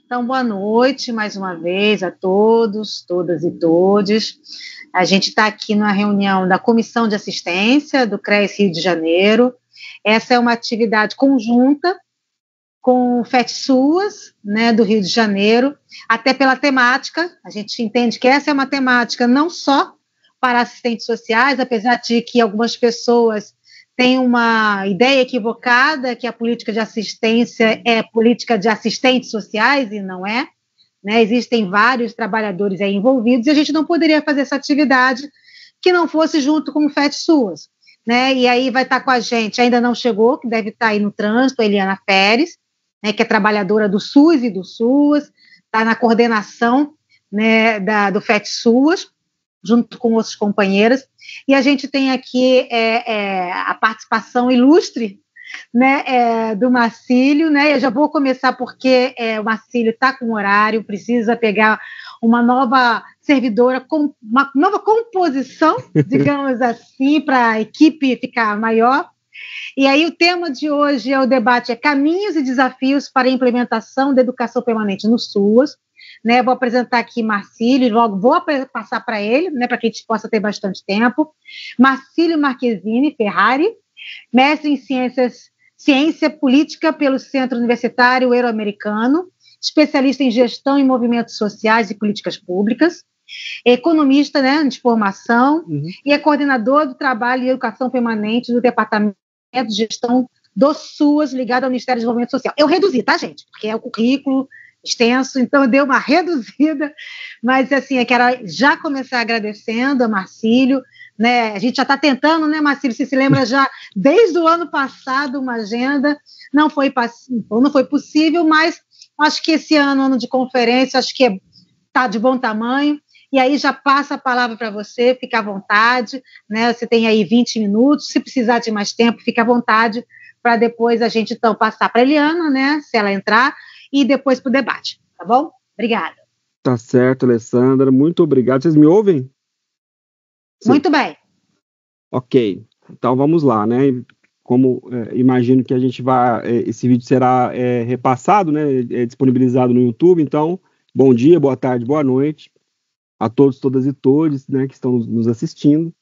Então, boa noite mais uma vez a todos, todas e todes. A gente está aqui na reunião da Comissão de Assistência do CREAS Rio de Janeiro. Essa é uma atividade conjunta com o FET-SUAS, né, do Rio de Janeiro, até pela temática. A gente entende que essa é uma temática não só para assistentes sociais, apesar de que algumas pessoas têm uma ideia equivocada que a política de assistência é política de assistentes sociais, e não é, né? Existem vários trabalhadores aí envolvidos, e a gente não poderia fazer essa atividade que não fosse junto com o FET-SUAS, né? E aí vai estar com a gente, ainda não chegou, que deve estar aí no trânsito, a Eliana Pérez, né, que é trabalhadora do SUS e do SUAS, está na coordenação, né, do FET-SUAS, junto com outros companheiros, e a gente tem aqui a participação ilustre, né, do Marcílio, né? Eu já vou começar porque o Marcílio está com horário, precisa pegar uma nova servidora, com uma nova composição, digamos assim, para a equipe ficar maior. E aí o tema de hoje o debate é caminhos e desafios para a implementação da educação permanente no SUAS. Né, vou apresentar aqui Marcílio, logo vou passar para ele, né, para que a gente possa ter bastante tempo. Marcílio Marchesini Ferrari, mestre em ciência política pelo Centro Universitário Euro-Americano, especialista em gestão e movimentos sociais e políticas públicas, economista, né, de formação, e é coordenador do trabalho e educação permanente do Departamento de Gestão do SUAS, ligado ao Ministério do Desenvolvimento Social. Eu reduzi, tá, gente? Porque é o currículo extenso, então eu dei uma reduzida, mas assim, eu quero já começar agradecendo a Marcílio, né? A gente já está tentando, né, Marcílio? Você se lembra já desde o ano passado uma agenda, não foi possível, mas acho que esse ano de conferência, acho que está de bom tamanho, e aí já passa a palavra para você, fica à vontade, né? Você tem aí 20 minutos, se precisar de mais tempo, fica à vontade, para depois a gente então passar para a Eliana, né, se ela entrar, e depois para o debate, tá bom? Obrigada. Tá certo, Alessandra, muito obrigado. Vocês me ouvem? Sim. Muito bem. Ok, então vamos lá, né? Como imagino que a gente esse vídeo será repassado, né? Disponibilizado no YouTube, então, bom dia, boa tarde, boa noite a todos, todas e todos, né, que estão nos assistindo.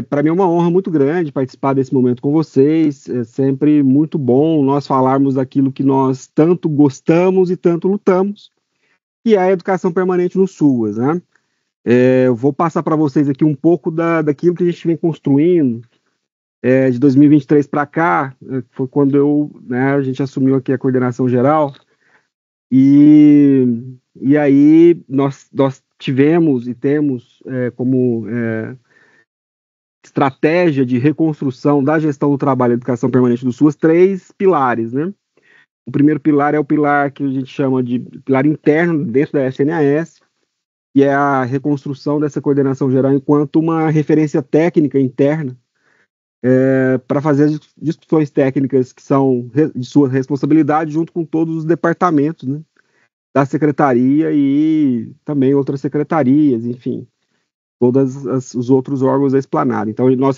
Para mim é uma honra muito grande participar desse momento com vocês, é sempre muito bom nós falarmos daquilo que nós tanto gostamos e tanto lutamos, que é a educação permanente no SUAS, né? Eu vou passar para vocês aqui um pouco daquilo que a gente vem construindo de 2023 para cá, foi quando a gente assumiu aqui a coordenação geral, e aí nós tivemos e temos como estratégia de reconstrução da gestão do trabalho e educação permanente do SUAS 3 pilares, né? O primeiro pilar é o pilar que a gente chama de pilar interno dentro da FNAS, que é a reconstrução dessa coordenação geral enquanto uma referência técnica interna para fazer as discussões técnicas que são de sua responsabilidade junto com todos os departamentos, né, da secretaria e também outras secretarias, enfim, todos os outros órgãos da esplanada. Então, nós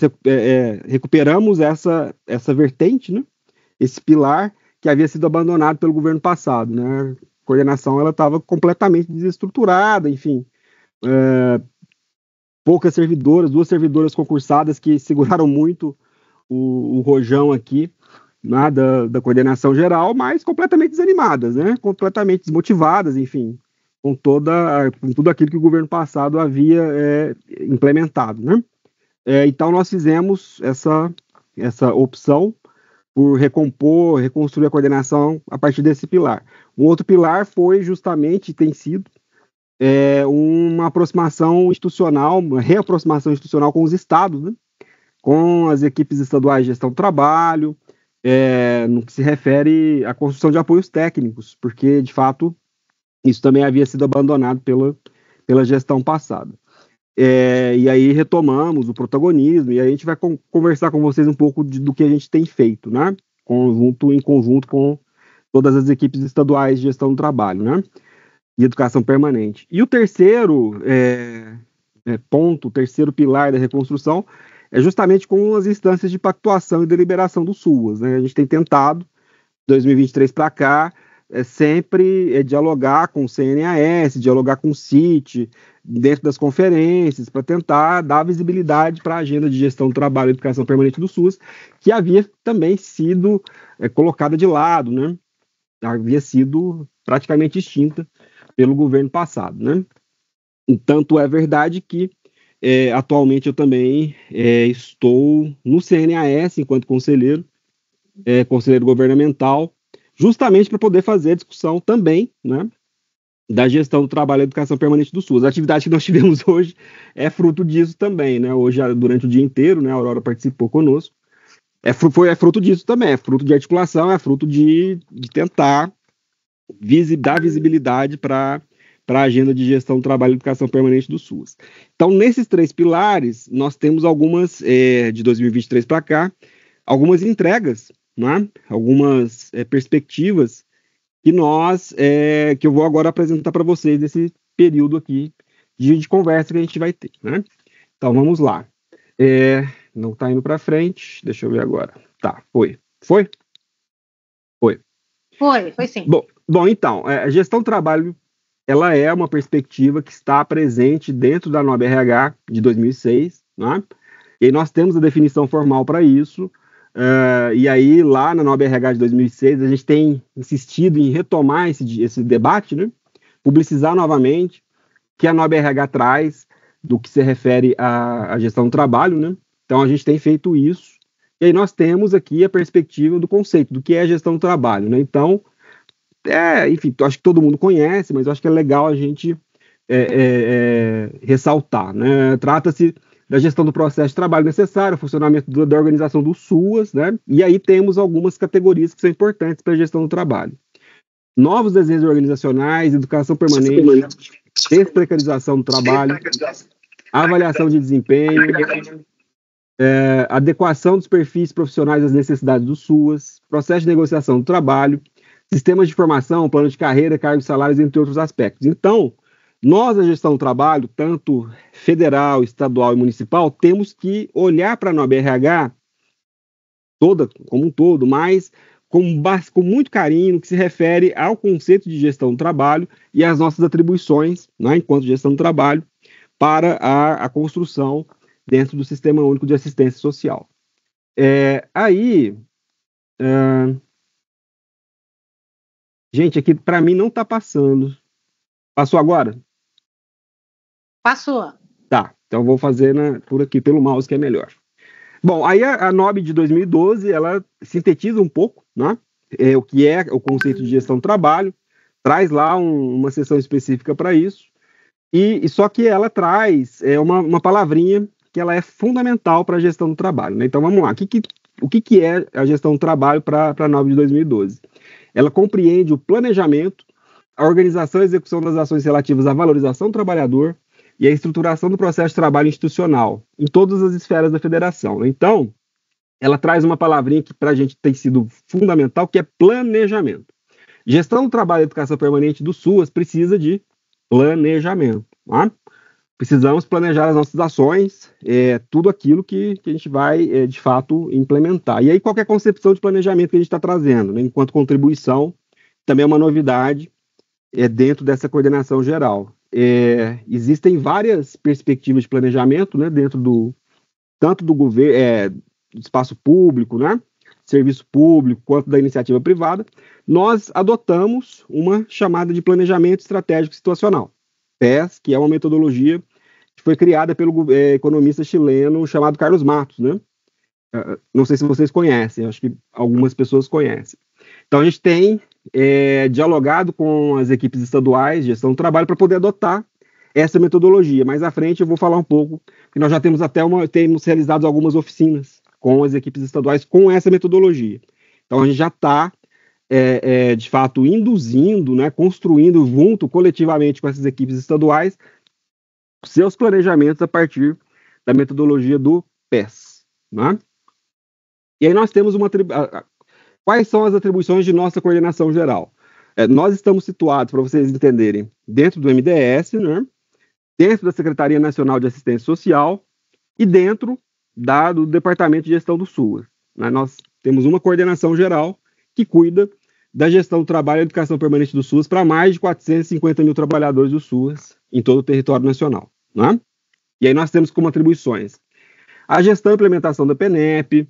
recuperamos essa vertente, né, esse pilar que havia sido abandonado pelo governo passado, né? A coordenação ela estava completamente desestruturada, enfim, poucas servidoras, 2 servidoras concursadas que seguraram muito o rojão aqui, né, da coordenação geral, mas completamente desanimadas, né? Completamente desmotivadas, enfim, com tudo aquilo que o governo passado havia implementado, né? Então nós fizemos essa opção por reconstruir a coordenação a partir desse pilar. Um outro pilar foi justamente, tem sido, uma aproximação institucional, uma reaproximação institucional com os estados, né? Com as equipes estaduais de gestão do trabalho, no que se refere à construção de apoios técnicos, porque, de fato, isso também havia sido abandonado pela gestão passada. E aí retomamos o protagonismo, e aí a gente vai conversar com vocês um pouco do que a gente tem feito, né? Em conjunto com todas as equipes estaduais de gestão do trabalho, né? E educação permanente. E o terceiro ponto, o terceiro pilar da reconstrução é justamente com as instâncias de pactuação e deliberação do SUAS, né? A gente tem tentado, 2023 para cá, é sempre dialogar com o CNAS, dialogar com o CIT, dentro das conferências, para tentar dar visibilidade para a agenda de gestão do trabalho e educação permanente do SUS, que havia também sido colocada de lado, né? Havia sido praticamente extinta pelo governo passado, né? Tanto é verdade que atualmente eu também estou no CNAS enquanto conselheiro governamental, justamente para poder fazer a discussão também, né, da gestão do trabalho e educação permanente do SUS. A atividade que nós tivemos hoje é fruto disso também, né? Hoje, durante o dia inteiro, né, a Aurora participou conosco. É fruto disso também, é fruto de articulação, é fruto de tentar dar visibilidade para a agenda de gestão do trabalho e educação permanente do SUS. Então, nesses 3 pilares, nós temos algumas, de 2023 para cá, algumas entregas, né? Algumas perspectivas que eu vou agora apresentar para vocês nesse período aqui de conversa que a gente vai ter, né? Então, vamos lá. Não está indo para frente, deixa eu ver agora. Tá, foi. Foi? Foi. Foi sim. Bom, então, a gestão do trabalho, ela é uma perspectiva que está presente dentro da NOB-RH de 2006, né? E aí nós temos a definição formal para isso, e aí lá na NOB-RH de 2006 a gente tem insistido em retomar esse debate, né? Publicizar novamente que a NOB-RH traz do que se refere à gestão do trabalho, né? Então a gente tem feito isso, e aí nós temos aqui a perspectiva do conceito, do que é a gestão do trabalho, né? Então, enfim, acho que todo mundo conhece, mas eu acho que é legal a gente ressaltar, né? Trata-se da gestão do processo de trabalho necessário, funcionamento da organização do SUAS, né? E aí temos algumas categorias que são importantes para a gestão do trabalho. Novos desenhos organizacionais, educação permanente, desprecarização do trabalho, avaliação de desempenho, adequação dos perfis profissionais às necessidades do SUAS, processo de negociação do trabalho, sistemas de formação, plano de carreira, cargos e salários, entre outros aspectos. Então, nós, a gestão do trabalho, tanto federal, estadual e municipal, temos que olhar para a NOB-RH toda, como um todo, mas com muito carinho no que se refere ao conceito de gestão do trabalho e às nossas atribuições, né, enquanto gestão do trabalho, para a construção dentro do Sistema Único de Assistência Social. Gente, aqui para mim não está passando. Passou agora? Passou. Tá, então vou fazer por aqui pelo mouse que é melhor. Bom, aí a NOB de 2012, ela sintetiza um pouco, né, o que é o conceito de gestão do trabalho, traz lá uma seção específica para isso, e só que ela traz uma palavrinha que ela é fundamental para a gestão do trabalho, né? Então vamos lá, o que é a gestão do trabalho para a NOB de 2012? Ela compreende o planejamento, a organização e execução das ações relativas à valorização do trabalhador e a estruturação do processo de trabalho institucional em todas as esferas da federação. Então, ela traz uma palavrinha que para a gente tem sido fundamental, que é planejamento. Gestão do trabalho e educação permanente do SUAS precisa de planejamento. Tá? Precisamos planejar as nossas ações, tudo aquilo que a gente vai, de fato, implementar. E aí, qual é a concepção de planejamento que a gente está trazendo, né, enquanto contribuição, também é uma novidade dentro dessa coordenação geral. Existem várias perspectivas de planejamento, né, dentro tanto do governo, do espaço público, né, serviço público, quanto da iniciativa privada. Nós adotamos uma chamada de planejamento estratégico situacional, PES, que é uma metodologia que foi criada pelo economista chileno chamado Carlos Matos, né? Não sei se vocês conhecem, acho que algumas pessoas conhecem. Então, a gente tem dialogado com as equipes estaduais de gestão do trabalho para poder adotar essa metodologia. Mais à frente eu vou falar um pouco, que nós já temos temos realizado algumas oficinas com as equipes estaduais com essa metodologia. Então, a gente já está, de fato, induzindo, né, construindo junto, coletivamente com essas equipes estaduais, seus planejamentos a partir da metodologia do PES. Né? E aí nós temos quais são as atribuições de nossa coordenação geral? Nós estamos situados, para vocês entenderem, dentro do MDS, né? Dentro da Secretaria Nacional de Assistência Social e dentro do Departamento de Gestão do SUAS. Né? Nós temos uma coordenação geral que cuida da gestão do trabalho e educação permanente do SUS para mais de 450 mil trabalhadores do SUS em todo o território nacional, né? E aí nós temos como atribuições a gestão e implementação da PENEP,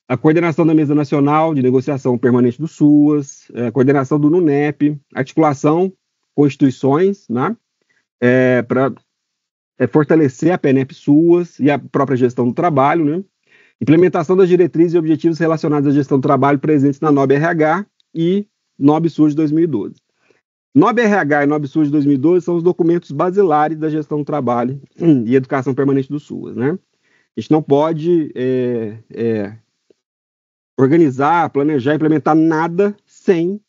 a coordenação da Mesa Nacional de Negociação Permanente do SUS, a coordenação do NUNEP, articulação com instituições, né? Para fortalecer a PENEP SUS e a própria gestão do trabalho, né? Implementação das diretrizes e objetivos relacionados à gestão do trabalho presentes na NOB-RH e NOB-SUS de 2012. NOB-RH e NOB-SUS de 2012 são os documentos basilares da gestão do trabalho e educação permanente do SUS, né? A gente não pode organizar, planejar, implementar nada sem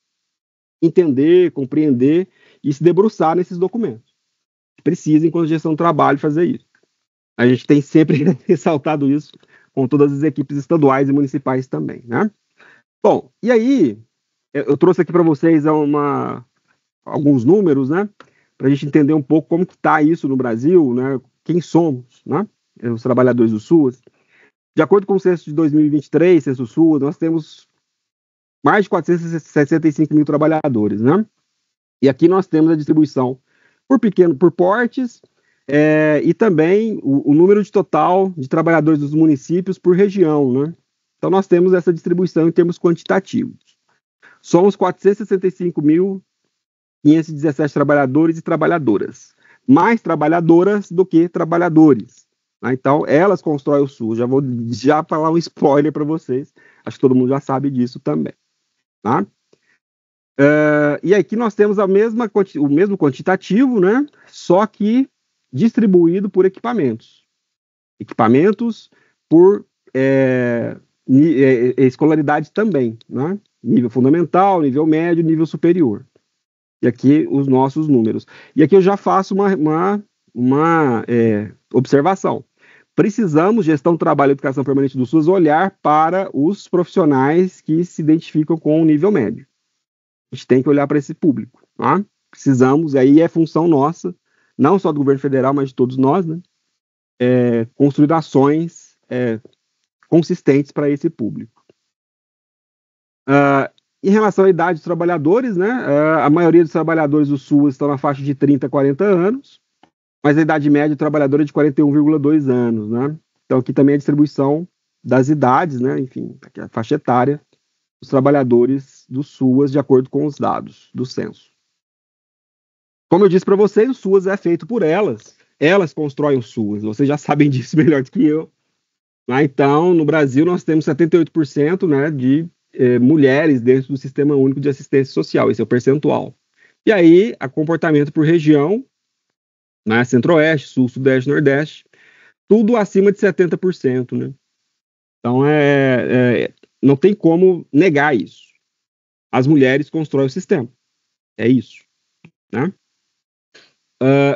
entender, compreender e se debruçar nesses documentos. Precisa, enquanto gestão do trabalho, fazer isso. A gente tem sempre ressaltado isso com todas as equipes estaduais e municipais também, né? Bom, e aí, eu trouxe aqui para vocês alguns números, né? Para a gente entender um pouco como que está isso no Brasil, né? Quem somos, né? Os trabalhadores do SUS. De acordo com o censo de 2023, censo SUS, nós temos mais de 465 mil trabalhadores, né? E aqui nós temos a distribuição por portes e também o número de total de trabalhadores dos municípios por região, né? Então nós temos essa distribuição em termos quantitativos. Somos 465.517 trabalhadores e trabalhadoras, mais trabalhadoras do que trabalhadores. Então, elas constroem o SUS. Já vou falar um spoiler para vocês. Acho que todo mundo já sabe disso também. Tá? E aqui nós temos o mesmo quantitativo, né? Só que distribuído por equipamentos. Equipamentos por escolaridade também, né? Nível fundamental, nível médio, nível superior. E aqui os nossos números. E aqui eu já faço uma observação. Precisamos, gestão, trabalho e educação permanente do SUS, olhar para os profissionais que se identificam com o nível médio. A gente tem que olhar para esse público. Tá? Precisamos, aí é função nossa, não só do governo federal, mas de todos nós, né? Construir ações consistentes para esse público. Em relação à idade dos trabalhadores, né? A maioria dos trabalhadores do SUS estão na faixa de 30 a 40 anos, mas a idade média do trabalhador é de 41,2 anos, né? Então aqui também a distribuição das idades, né? Enfim, aqui a faixa etária dos trabalhadores do SUS, de acordo com os dados do censo. Como eu disse para vocês, o SUS é feito por elas constroem o SUS, vocês já sabem disso melhor do que eu. Então, no Brasil, nós temos 78%, né, de mulheres dentro do Sistema Único de Assistência Social, esse é o percentual. E aí, a comportamento por região, né, Centro-Oeste, Sul, Sudeste, Nordeste, tudo acima de 70%, né? Então, não tem como negar isso. As mulheres constroem o sistema. É isso, né?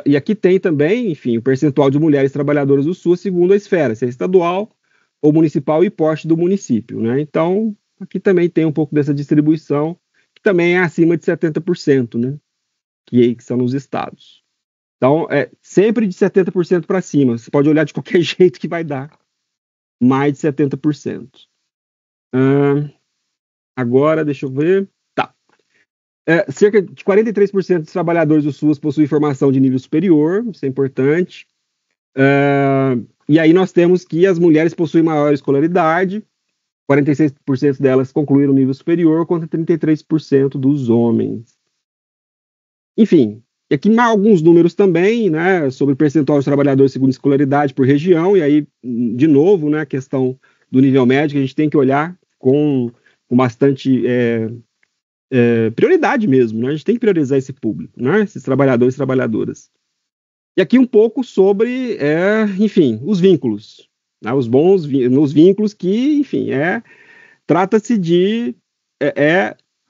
E aqui tem também, enfim, o percentual de mulheres trabalhadoras do SUS segundo a esfera, se é estadual ou municipal e porte do município, né? Então, aqui também tem um pouco dessa distribuição, que também é acima de 70%, né? Que são nos estados. Então, sempre de 70% para cima. Você pode olhar de qualquer jeito que vai dar mais de 70%. Agora, deixa eu ver. Tá. Cerca de 43% dos trabalhadores do SUS possuem formação de nível superior, isso é importante. E aí nós temos que as mulheres possuem maior escolaridade, 46% delas concluíram o nível superior, contra 33% dos homens. Enfim, e aqui alguns números também, né, sobre o percentual de trabalhadores segundo escolaridade por região, e aí, de novo, né, a questão do nível médio, a gente tem que olhar com bastante prioridade mesmo, né? A gente tem que priorizar esse público, né, esses trabalhadores e trabalhadoras. E aqui um pouco sobre, enfim, os vínculos, né, os vínculos que, enfim, trata-se de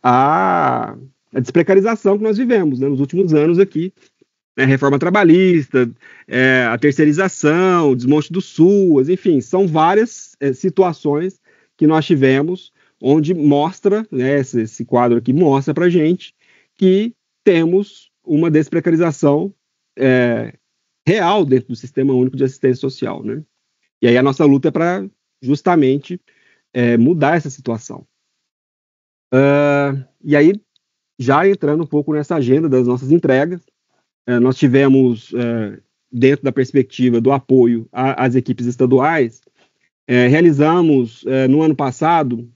a desprecarização que nós vivemos, né, nos últimos anos aqui, né, reforma trabalhista, a terceirização, o desmonte do SUS, enfim, são várias situações que nós tivemos, onde mostra, né, esse quadro aqui mostra para a gente que temos uma desprecarização real dentro do Sistema Único de Assistência Social, né? E aí a nossa luta é para justamente mudar essa situação. E aí, já entrando um pouco nessa agenda das nossas entregas, nós tivemos, dentro da perspectiva do apoio às equipes estaduais, realizamos no ano passado,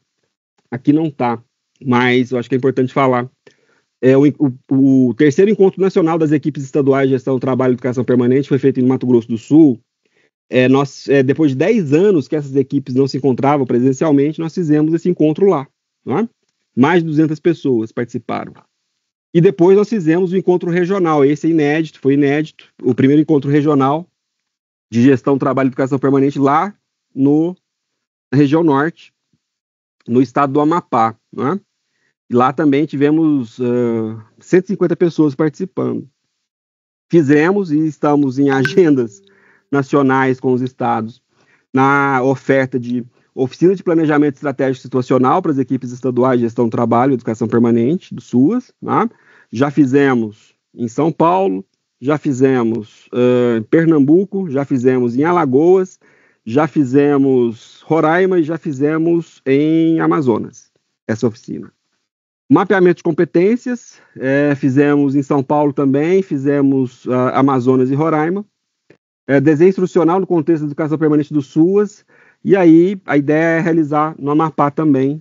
aqui não está, mas eu acho que é importante falar, o terceiro encontro nacional das equipes estaduais de gestão do trabalho e educação permanente foi feito em Mato Grosso do Sul. Depois de 10 anos que essas equipes não se encontravam presencialmente, nós fizemos esse encontro lá. Né? Mais de 200 pessoas participaram. E depois nós fizemos o encontro regional. Esse foi inédito, o primeiro encontro regional de gestão, trabalho e educação permanente lá na região norte, no estado do Amapá. Né? E lá também tivemos 150 pessoas participando. Fizemos e estamos em agendas nacionais com os estados na oferta de oficina de planejamento estratégico situacional para as equipes estaduais de gestão do trabalho e educação permanente, do SUAS. Né? Já fizemos em São Paulo, já fizemos em Pernambuco, já fizemos em Alagoas, já fizemos Roraima e já fizemos em Amazonas, essa oficina. Mapeamento de competências, fizemos em São Paulo também, fizemos Amazonas e Roraima. Desenho instrucional no contexto da educação permanente do SUAS, e aí a ideia é realizar no Amapá também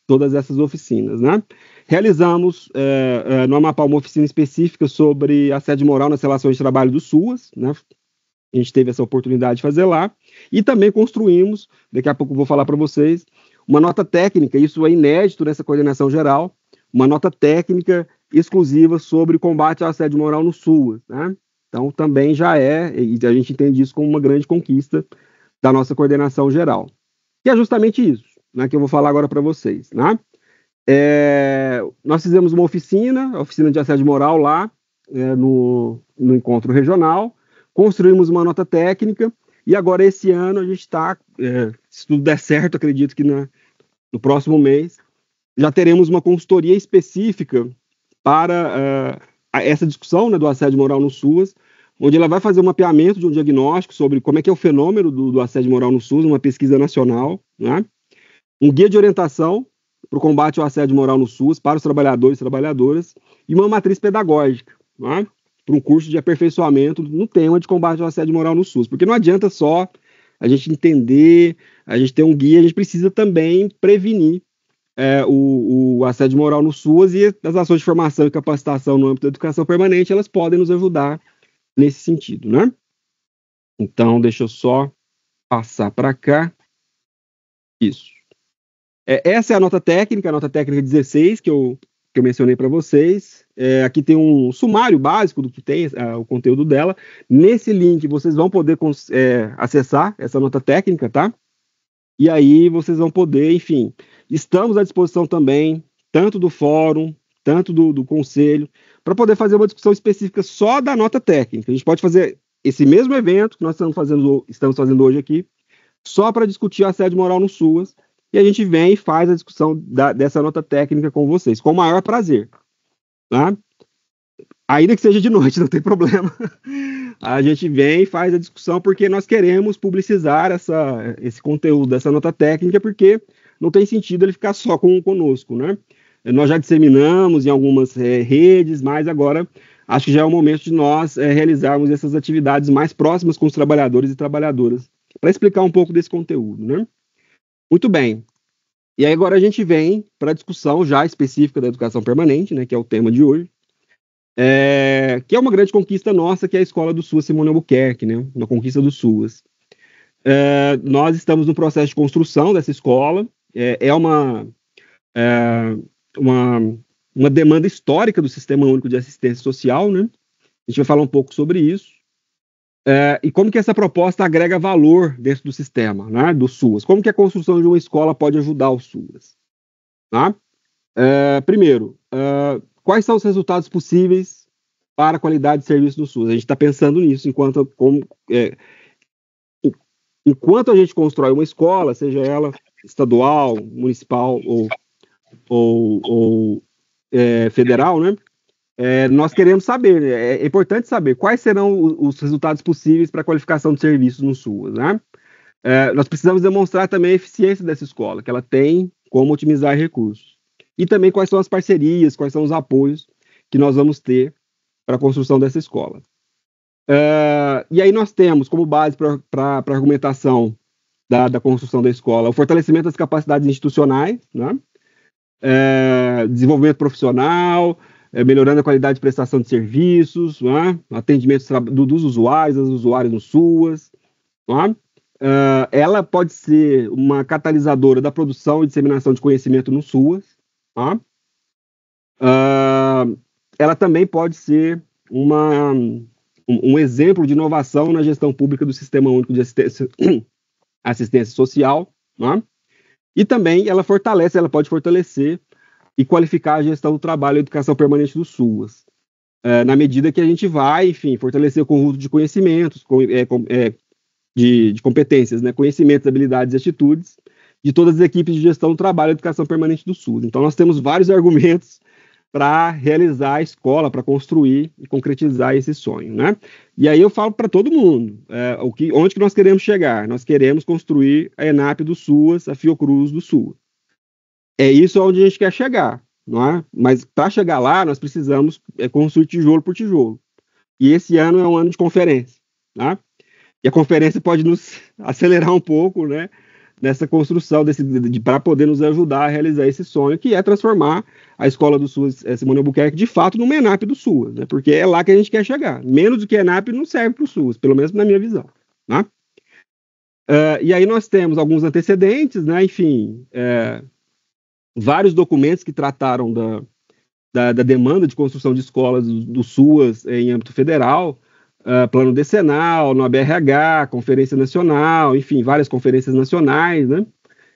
todas essas oficinas. Né? Realizamos no Amapá uma oficina específica sobre assédio moral nas relações de trabalho do SUAS, né? A gente teve essa oportunidade de fazer lá, e também construímos, daqui a pouco eu vou falar para vocês, uma nota técnica, isso é inédito nessa coordenação geral, uma nota técnica exclusiva sobre combate ao assédio moral no SUAS. Né? Então, também já e a gente entende isso como uma grande conquista da nossa coordenação geral. E é justamente isso, né, que eu vou falar agora para vocês. Né? Nós fizemos uma oficina de assédio moral lá, no encontro regional, construímos uma nota técnica, e agora esse ano a gente está, se tudo der certo, acredito que no próximo mês, já teremos uma consultoria específica para essa discussão, né, do assédio moral no SUAS, onde ela vai fazer um mapeamento de um diagnóstico sobre como é que é o fenômeno do assédio moral no SUAS, uma pesquisa nacional, né? Um guia de orientação para o combate ao assédio moral no SUAS para os trabalhadores e trabalhadoras, e uma matriz pedagógica, né, para um curso de aperfeiçoamento no tema de combate ao assédio moral no SUAS, porque não adianta só a gente entender, a gente ter um guia, a gente precisa também prevenir o assédio moral no SUAS, e as ações de formação e capacitação no âmbito da educação permanente, elas podem nos ajudar nesse sentido, né? Então, deixa eu só passar para cá. Isso. Essa é a nota técnica 16, que eu mencionei para vocês. Aqui tem um sumário básico do que tem o conteúdo dela. Nesse link, vocês vão poder acessar essa nota técnica, tá? E aí vocês vão poder, enfim, estamos à disposição também, tanto do fórum, tanto do conselho, para poder fazer uma discussão específica só da nota técnica. A gente pode fazer esse mesmo evento que nós estamos fazendo hoje aqui, só para discutir assédio moral no SUAS, e a gente vem e faz a discussão dessa nota técnica com vocês, com o maior prazer. Tá? Ainda que seja de noite, não tem problema. A gente vem e faz a discussão porque nós queremos publicizar esse conteúdo dessa nota técnica, porque não tem sentido ele ficar só conosco, né? Nós já disseminamos em algumas redes, mas agora acho que já é o momento de nós realizarmos essas atividades mais próximas com os trabalhadores e trabalhadoras, para explicar um pouco desse conteúdo, né? Muito bem. E aí agora a gente vem para a discussão já específica da educação permanente, né, que é o tema de hoje, que é uma grande conquista nossa, que é a escola do SUAS Simone Albuquerque, né, uma conquista do SUAS. Nós estamos no processo de construção dessa escola, uma demanda histórica do Sistema Único de Assistência Social, né? A gente vai falar um pouco sobre isso. E como que essa proposta agrega valor dentro do sistema, né, do SUAS. Como que a construção de uma escola pode ajudar o SUAS. Tá? Primeiro, quais são os resultados possíveis para a qualidade de serviço do SUAS? A gente está pensando nisso enquanto a gente constrói uma escola, seja ela estadual, municipal ou federal, né? Nós queremos saber, é importante saber quais serão os resultados possíveis para a qualificação de serviços no SUAS, né? Nós precisamos demonstrar também a eficiência dessa escola, que ela tem como otimizar recursos. e também quais são as parcerias, quais são os apoios que nós vamos ter para a construção dessa escola. E aí nós temos como base para a argumentação da construção da escola o fortalecimento das capacidades institucionais, né? Desenvolvimento profissional, melhorando a qualidade de prestação de serviços, né? Atendimento dos usuários, das usuárias no SUAS. Né? Ela pode ser uma catalisadora da produção e disseminação de conhecimento no SUAS. Né? Ela também pode ser um exemplo de inovação na gestão pública do Sistema Único de Assistência Social, né? E também ela pode fortalecer e qualificar a gestão do trabalho e educação permanente do SUAS, na medida que a gente vai, enfim, fortalecer o conjunto de conhecimentos, de competências, né? Conhecimentos, habilidades e atitudes de todas as equipes de gestão do trabalho e educação permanente do SUAS. Então, nós temos vários argumentos para realizar a escola, para construir e concretizar esse sonho, né? E aí eu falo para todo mundo, onde que nós queremos chegar? Nós queremos construir a ENAP do SUAS, a Fiocruz do SUAS. É isso onde a gente quer chegar, não é? Mas para chegar lá, nós precisamos construir tijolo por tijolo. E esse ano é um ano de conferência, né? E a conferência pode nos acelerar um pouco, né? Nessa construção para poder nos ajudar a realizar esse sonho, que é transformar a escola do SUAS Simone Albuquerque de fato numa ENAP do SUAS, né? Porque é lá que a gente quer chegar. Menos do que ENAP não serve para o SUAS, pelo menos na minha visão, né? E aí nós temos alguns antecedentes, né? Enfim, vários documentos que trataram da demanda de construção de escolas do SUAS em âmbito federal, plano decenal, no ABRH, conferência nacional, enfim, várias conferências nacionais, né?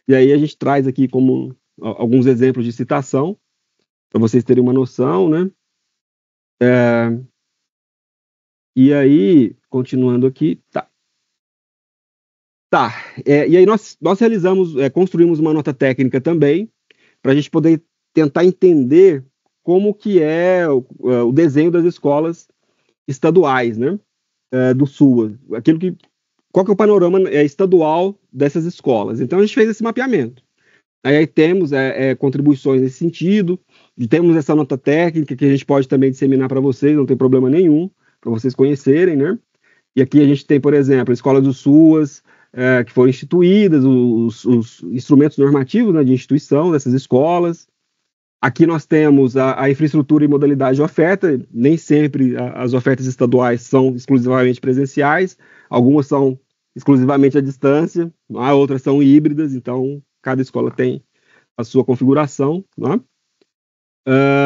E aí a gente traz aqui como alguns exemplos de citação, para vocês terem uma noção, né? E aí, continuando aqui, e aí nós construímos uma nota técnica também, para a gente poder tentar entender como que é o desenho das escolas estaduais, né, do SUAS, qual que é o panorama estadual dessas escolas. Então a gente fez esse mapeamento. Aí temos contribuições nesse sentido, temos essa nota técnica que a gente pode também disseminar para vocês, não tem problema nenhum, para vocês conhecerem, né? E aqui a gente tem, por exemplo, a escola do SUAS, que foram instituídas, os instrumentos normativos, né, de instituição dessas escolas. Aqui nós temos a infraestrutura e modalidade de oferta. Nem sempre as ofertas estaduais são exclusivamente presenciais, algumas são exclusivamente à distância, outras são híbridas, então cada escola tem a sua configuração, né?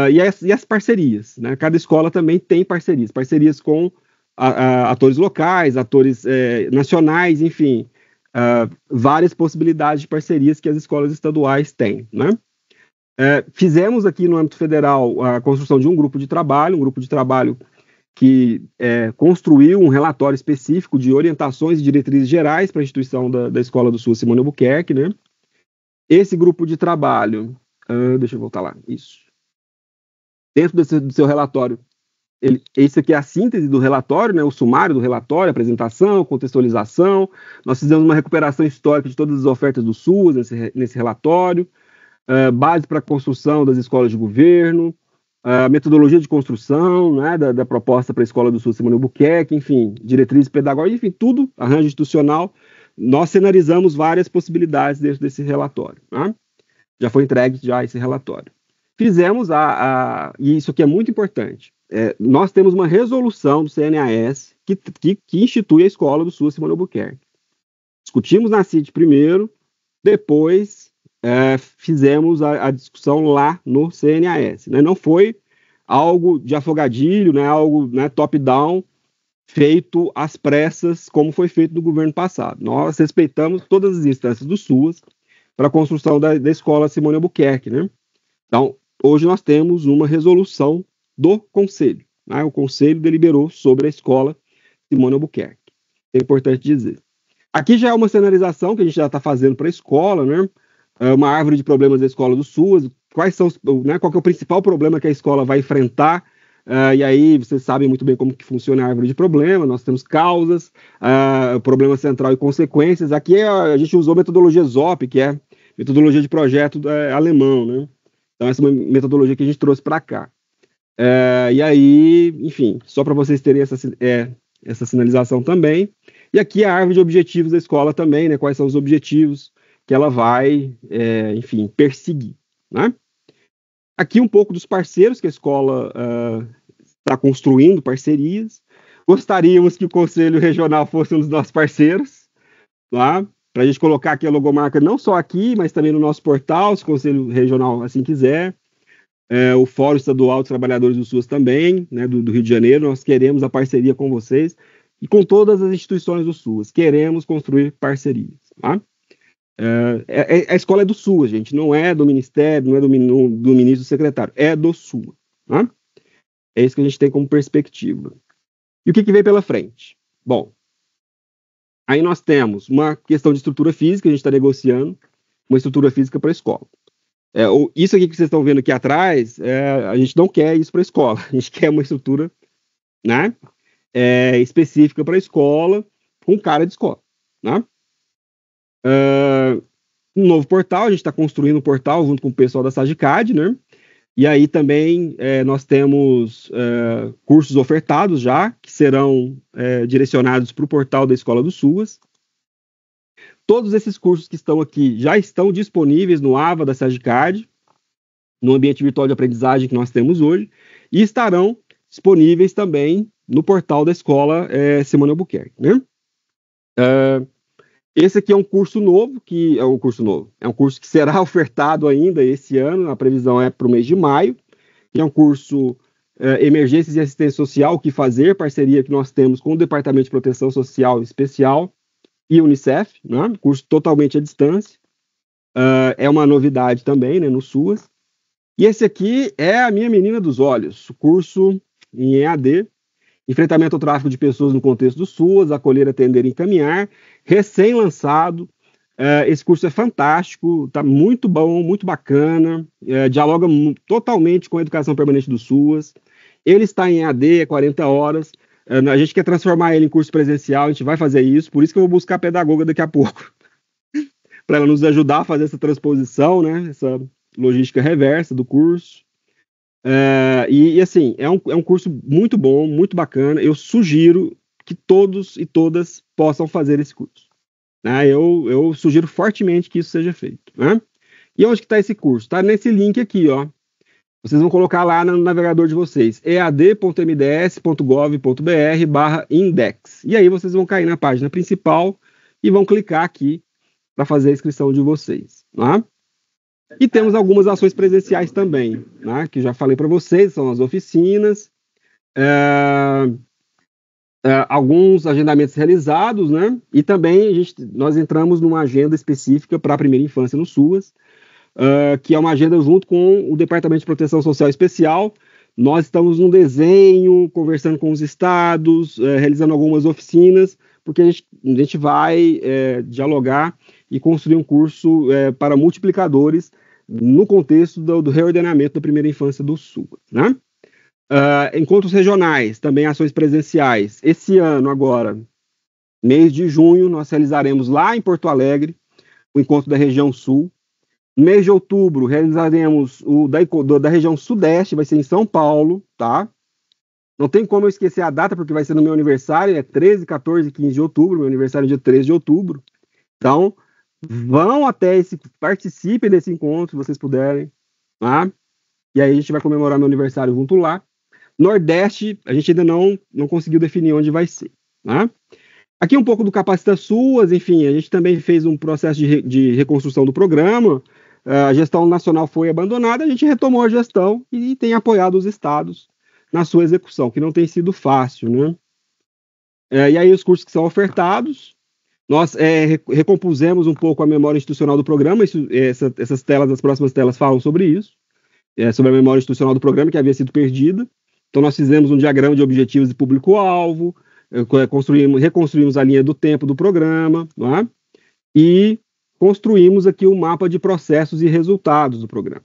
E as parcerias, né? Cada escola também tem parcerias com atores locais, atores nacionais, enfim, várias possibilidades de parcerias que as escolas estaduais têm, né? Fizemos aqui no âmbito federal a construção de um grupo de trabalho que construiu um relatório específico de orientações e diretrizes gerais para a instituição da Escola do SUAS Simone Albuquerque, né? Esse grupo de trabalho, deixa eu voltar lá, isso. Dentro do seu relatório, esse aqui é a síntese do relatório, né, o sumário do relatório, apresentação, contextualização. Nós fizemos uma recuperação histórica de todas as ofertas do SUAS nesse relatório, base para a construção das escolas de governo, metodologia de construção, né, da proposta para a escola do SUAS Simone Albuquerque, enfim, diretrizes pedagógicas, enfim, tudo, arranjo institucional. Nós cenarizamos várias possibilidades dentro desse relatório, né? Já foi entregue esse relatório. Fizemos e isso aqui é muito importante, nós temos uma resolução do CNAS que institui a escola do SUAS Simone Albuquerque. Discutimos na CIT primeiro, depois fizemos a discussão lá no CNAS, né? Não foi algo de afogadilho, né? Algo, né, top-down, feito às pressas, como foi feito no governo passado. Nós respeitamos todas as instâncias do SUAS para a construção da escola Simone Albuquerque, né? Então, hoje nós temos uma resolução do Conselho, né? O Conselho deliberou sobre a escola Simone Albuquerque. É importante dizer. Aqui já é uma sinalização que a gente já está fazendo para a escola, né? Uma árvore de problemas da escola do SUAS, qual que é o principal problema que a escola vai enfrentar, e aí vocês sabem muito bem como que funciona a árvore de problema. Nós temos causas, problema central e consequências. Aqui a gente usou a metodologia ZOP, que é metodologia de projeto alemão, né? Então, essa é uma metodologia que a gente trouxe para cá. E aí, enfim, só para vocês terem essa sinalização também. E aqui a árvore de objetivos da escola também, né? Quais são os objetivos que ela vai, enfim, perseguir, né? Aqui um pouco dos parceiros que a escola está construindo, parcerias. Gostaríamos que o Conselho Regional fosse um dos nossos parceiros, tá? Para a gente colocar aqui a logomarca não só aqui, mas também no nosso portal, se o Conselho Regional assim quiser. O Fórum Estadual dos Trabalhadores do SUAS também, né, do Rio de Janeiro. Nós queremos a parceria com vocês e com todas as instituições do SUAS. Queremos construir parcerias, tá? A escola é do SUAS, gente, não é do Ministério, não é do ministro, do secretário, é do SUAS, tá? É isso que a gente tem como perspectiva. E o que vem pela frente? Bom, aí nós temos uma questão de estrutura física, a gente está negociando uma estrutura física para a escola. Isso aqui que vocês estão vendo aqui atrás, a gente não quer isso para a escola, a gente quer uma estrutura, né, específica para a escola, com cara de escola, né? Um novo portal, a gente está construindo um portal junto com o pessoal da Sagicad, né? E aí também nós temos cursos ofertados já, que serão direcionados para o portal da Escola do SUAS. Todos esses cursos que estão aqui já estão disponíveis no AVA da Sagicad, no ambiente virtual de aprendizagem que nós temos hoje, e estarão disponíveis também no portal da escola Simone Albuquerque, né? Esse aqui é um curso novo, é um curso que será ofertado ainda esse ano, a previsão é para o mês de maio, que é um curso Emergências e Assistência Social, o que fazer, parceria que nós temos com o Departamento de Proteção Social Especial e Unicef, né? Curso totalmente à distância, é uma novidade também, né, no SUAS. E esse aqui é a minha menina dos olhos, o curso em EAD, Enfrentamento ao Tráfico de Pessoas no Contexto do SUAS, Acolher, Atender e Encaminhar, recém-lançado. Esse curso é fantástico, está muito bom, muito bacana, dialoga totalmente com a educação permanente do SUAS. Ele está em EAD, 40 horas. A gente quer transformar ele em curso presencial, a gente vai fazer isso, por isso que eu vou buscar a pedagoga daqui a pouco, para ela nos ajudar a fazer essa transposição, né, essa logística reversa do curso. Assim, é um curso muito bom, muito bacana. Eu sugiro que todos e todas possam fazer esse curso, né? Eu sugiro fortemente que isso seja feito, né? E onde que está esse curso? Está nesse link aqui, ó. Vocês vão colocar lá no navegador de vocês, ead.mds.gov.br/index. E aí vocês vão cair na página principal e vão clicar aqui para fazer a inscrição de vocês, né? E temos algumas ações presenciais também, né, que já falei para vocês, são as oficinas, alguns agendamentos realizados, né, e também nós entramos numa agenda específica para a primeira infância no SUAS, que é uma agenda junto com o Departamento de Proteção Social Especial. Nós estamos num desenho, conversando com os estados, realizando algumas oficinas, porque a gente vai dialogar e construir um curso para multiplicadores no contexto do reordenamento da primeira infância do SUAS, né? Encontros regionais, também ações presenciais. Esse ano, agora, mês de junho, nós realizaremos lá em Porto Alegre o encontro da região sul. Mês de outubro, realizaremos o da região sudeste, vai ser em São Paulo, tá? Não tem como eu esquecer a data, porque vai ser no meu aniversário, 13, 14 e 15 de outubro, meu aniversário é dia 13 de outubro. Então, vão participem desse encontro, se vocês puderem, tá? E aí a gente vai comemorar meu aniversário junto lá. Nordeste, a gente ainda não conseguiu definir onde vai ser, tá? Aqui um pouco do Capacita SUAS, enfim, a gente também fez um processo de reconstrução do programa, a gestão nacional foi abandonada, a gente retomou a gestão e tem apoiado os estados na sua execução, que não tem sido fácil, né? E aí os cursos que são ofertados, nós recompusemos um pouco a memória institucional do programa, essas telas, as próximas telas falam sobre isso, sobre a memória institucional do programa que havia sido perdida. Então nós fizemos um diagrama de objetivos e público-alvo, reconstruímos a linha do tempo do programa, né? E construímos aqui um mapa de processos e resultados do programa,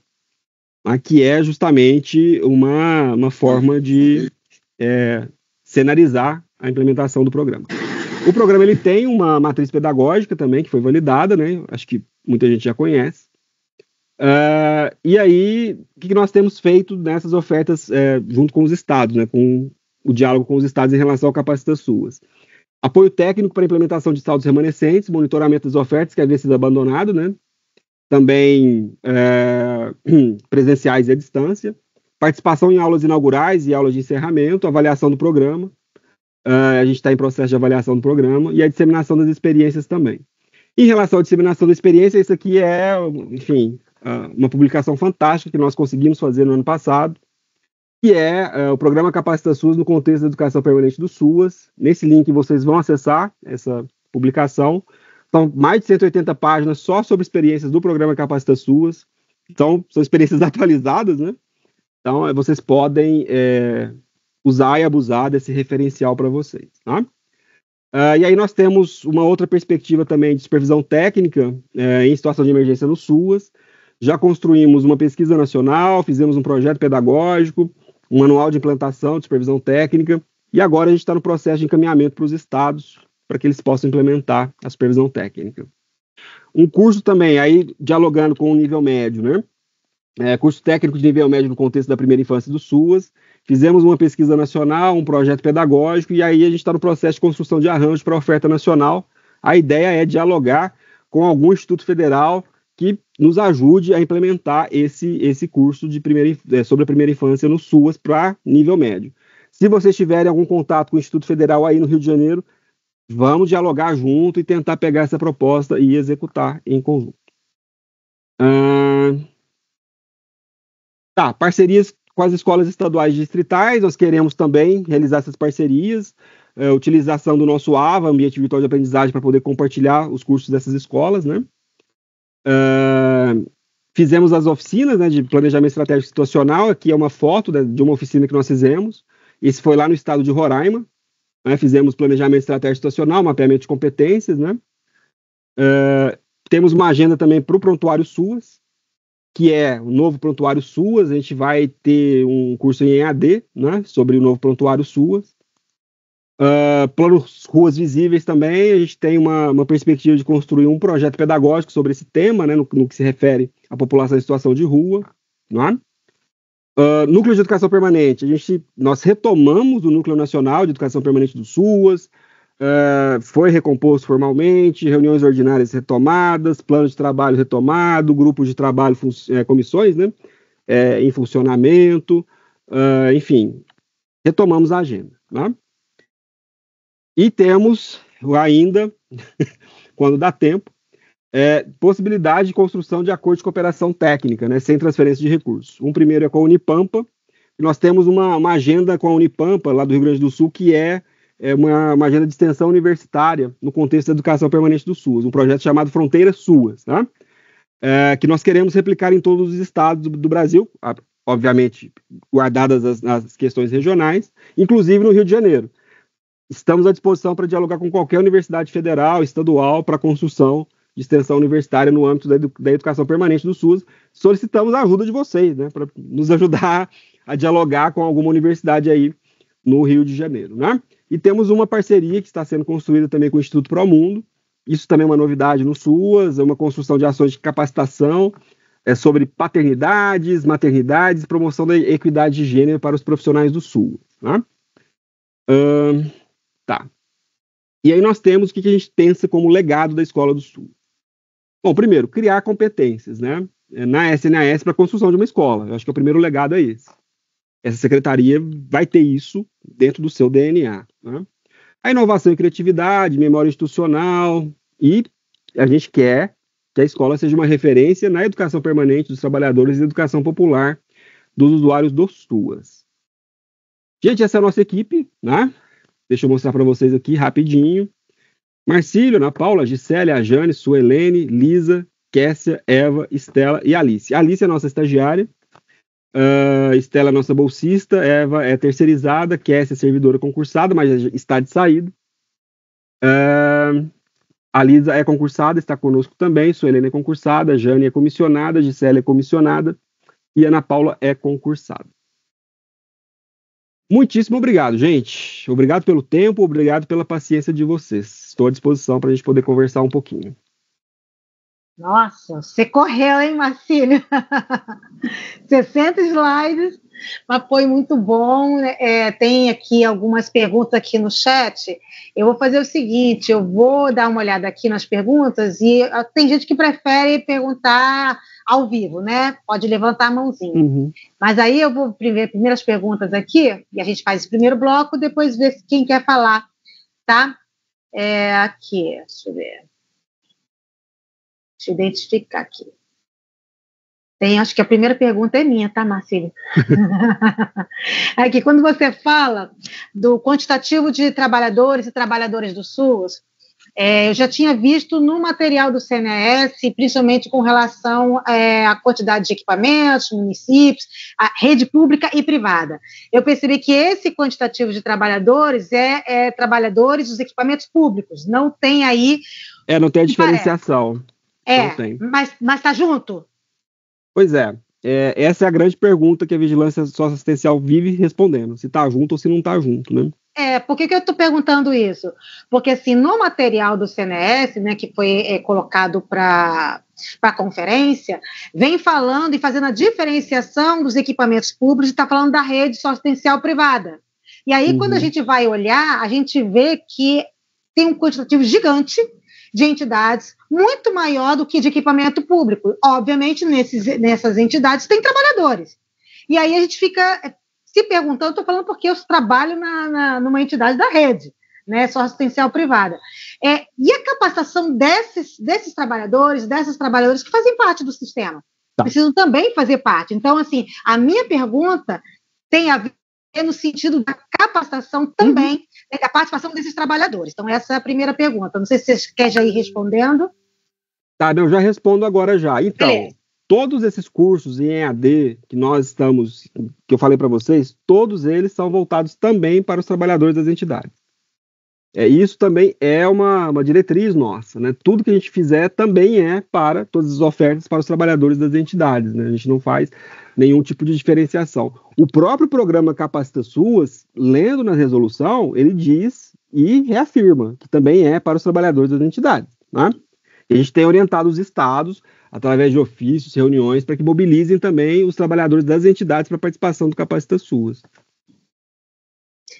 né? Que é justamente uma forma de cenarizar a implementação do programa. O programa ele tem uma matriz pedagógica também, que foi validada, né? Acho que muita gente já conhece. E aí, o que nós temos feito nessas ofertas junto com os estados, né, com o diálogo com os estados em relação ao Capacita SUAS? Apoio técnico para a implementação de saldos remanescentes, monitoramento das ofertas que havia sido abandonado, né? Também presenciais e à distância, participação em aulas inaugurais e aulas de encerramento, avaliação do programa, a gente está em processo de avaliação do programa, e a disseminação das experiências também. Em relação à disseminação da experiência, isso aqui é, enfim, uma publicação fantástica que nós conseguimos fazer no ano passado, que é o Programa Capacita SUAS no contexto da educação permanente do SUAS. Nesse link vocês vão acessar essa publicação. São mais de 180 páginas só sobre experiências do Programa Capacita SUAS. Então, são experiências atualizadas, né? Então, vocês podem usar e abusar desse referencial para vocês, tá? E aí nós temos uma outra perspectiva também de supervisão técnica em situação de emergência no SUAS. Já construímos uma pesquisa nacional, fizemos um projeto pedagógico, um manual de implantação de supervisão técnica, e agora a gente está no processo de encaminhamento para os estados, para que eles possam implementar a supervisão técnica. Um curso também, aí dialogando com o nível médio, né? Curso técnico de nível médio no contexto da primeira infância do SUAS. Fizemos uma pesquisa nacional, um projeto pedagógico, e aí a gente está no processo de construção de arranjos para a oferta nacional. A ideia é dialogar com algum instituto federal que nos ajude a implementar esse curso sobre a primeira infância no SUAS para nível médio. Se vocês tiverem algum contato com o Instituto Federal aí no Rio de Janeiro, vamos dialogar junto e tentar pegar essa proposta e executar em conjunto. Parcerias com as escolas estaduais distritais, nós queremos também realizar essas parcerias, utilização do nosso AVA, Ambiente Virtual de Aprendizagem, para poder compartilhar os cursos dessas escolas, né? Fizemos as oficinas, né, de planejamento estratégico situacional. Aqui é uma foto de uma oficina que nós fizemos. Esse foi lá no estado de Roraima. Né, fizemos planejamento estratégico situacional, mapeamento de competências, né? Temos uma agenda também para o prontuário SUAS, que é o novo prontuário SUAS. A gente vai ter um curso em EAD, né, sobre o novo prontuário SUAS. Planos Ruas Visíveis também, a gente tem uma perspectiva de construir um projeto pedagógico sobre esse tema, né, no que se refere à população em situação de rua. Né? Núcleo de Educação Permanente, nós retomamos o Núcleo Nacional de Educação Permanente do SUAS, foi recomposto formalmente, reuniões ordinárias retomadas, plano de trabalho retomado, grupos de trabalho, comissões, né, em funcionamento, enfim, retomamos a agenda. Né? E temos ainda, quando dá tempo, possibilidade de construção de acordo de cooperação técnica, né, sem transferência de recursos. Um primeiro é com a Unipampa, e nós temos uma agenda com a Unipampa, lá do Rio Grande do Sul, que é uma agenda de extensão universitária no contexto da educação permanente do SUAS, um projeto chamado Fronteira SUAS, tá? Que nós queremos replicar em todos os estados do Brasil, obviamente guardadas as questões regionais, inclusive no Rio de Janeiro. Estamos à disposição para dialogar com qualquer universidade federal, estadual, para a construção de extensão universitária no âmbito da educação permanente do SUAS. Solicitamos a ajuda de vocês, né, para nos ajudar a dialogar com alguma universidade aí no Rio de Janeiro. Né? E temos uma parceria que está sendo construída também com o Instituto Promundo. Isso também é uma novidade no SUAS, é uma construção de ações de capacitação sobre paternidades, maternidades e promoção da equidade de gênero para os profissionais do SUAS. Né? E aí nós temos o que a gente pensa como legado da Escola do Sul. Bom, primeiro, criar competências, né, na SNAS para a construção de uma escola. Eu acho que o primeiro legado é esse. Essa secretaria vai ter isso dentro do seu DNA. Né? A inovação e criatividade, memória institucional, e a gente quer que a escola seja uma referência na educação permanente dos trabalhadores e educação popular dos usuários do SUAS. Gente, essa é a nossa equipe, né? Deixa eu mostrar para vocês aqui rapidinho. Marcílio, Ana Paula, Gisélia, Jane, Suelene, Lisa, Kessia, Eva, Estela e Alice. A Alice é a nossa estagiária, Estela é a nossa bolsista, Eva é terceirizada, Kessia é servidora concursada, mas está de saída. A Lisa é concursada, está conosco também, Suelene é concursada, Jane é comissionada, Gisélia é comissionada e Ana Paula é concursada. Muitíssimo obrigado, gente. Obrigado pelo tempo, obrigado pela paciência de vocês. Estou à disposição para a gente poder conversar um pouquinho. Nossa, você correu, hein, Marcílio? 60 slides, mas foi muito bom. Tem aqui algumas perguntas aqui no chat. Eu vou fazer o seguinte, eu vou dar uma olhada aqui nas perguntas e tem gente que prefere perguntar ao vivo, né? Pode levantar a mãozinha. Uhum. Mas aí eu vou primeiras perguntas aqui, e a gente faz esse primeiro bloco, depois ver quem quer falar, tá? Aqui, deixa eu ver. Deixa eu identificar aqui. Acho que a primeira pergunta é minha, tá, Marcílio? Aqui, quando você fala do quantitativo de trabalhadores e trabalhadoras do SUS, eu já tinha visto no material do CNAS, principalmente com relação à quantidade de equipamentos, municípios, a rede pública e privada. Eu percebi que esse quantitativo de trabalhadores é trabalhadores dos equipamentos públicos, não tem aí... Não tem a diferenciação. Mas está junto? Pois é. Essa é a grande pergunta que a vigilância socioassistencial vive respondendo, se está junto ou se não está junto, né? Por que eu estou perguntando isso? Porque, assim, no material do CNS, né, que foi colocado para a conferência, vem falando e fazendo a diferenciação dos equipamentos públicos e está falando da rede socioassistencial privada. E aí, quando a gente vai olhar, a gente vê que tem um quantitativo gigante de entidades, muito maior do que de equipamento público. Obviamente, nessas entidades tem trabalhadores. E aí a gente fica se perguntando, estou falando porque eu trabalho numa entidade da rede, né, socioassistencial privada. E a capacitação desses trabalhadores, dessas trabalhadoras que fazem parte do sistema, precisam também fazer parte. Então, assim, a minha pergunta tem a ver no sentido da capacitação também, da participação desses trabalhadores. Então, essa é a primeira pergunta. Não sei se você quer já ir respondendo. Tá, eu já respondo agora já. Então, todos esses cursos em EAD que eu falei para vocês, todos eles são voltados também para os trabalhadores das entidades. Isso também é uma diretriz nossa, né? Tudo que a gente fizer também é para todas as ofertas para os trabalhadores das entidades, né? A gente não faz nenhum tipo de diferenciação. O próprio programa Capacita SUAS, lendo na resolução, ele diz e reafirma que também é para os trabalhadores das entidades, né? E a gente tem orientado os estados, através de ofícios, reuniões, para que mobilizem também os trabalhadores das entidades para a participação do Capacita SUAS.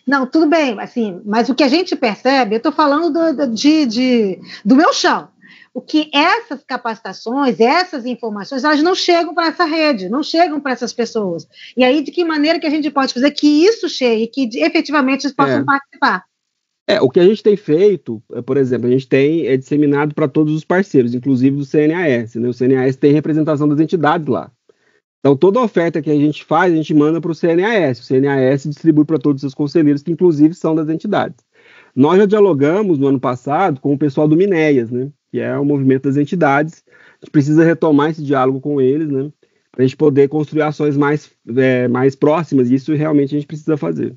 Não, tudo bem, assim, mas o que a gente percebe, eu estou falando do meu chão, o que essas capacitações, essas informações, elas não chegam para essa rede, não chegam para essas pessoas. E aí, de que maneira que a gente pode fazer que isso chegue, que efetivamente eles possam participar? O que a gente tem feito, por exemplo, a gente tem disseminado para todos os parceiros, inclusive do CNAS, né? O CNAS tem representação das entidades lá. Então, toda oferta que a gente faz, a gente manda para o CNAS. O CNAS distribui para todos os conselheiros, que inclusive são das entidades. Nós já dialogamos no ano passado com o pessoal do Minéias, né? Que é o movimento das entidades. A gente precisa retomar esse diálogo com eles, né? Para a gente poder construir ações mais próximas, e isso realmente a gente precisa fazer.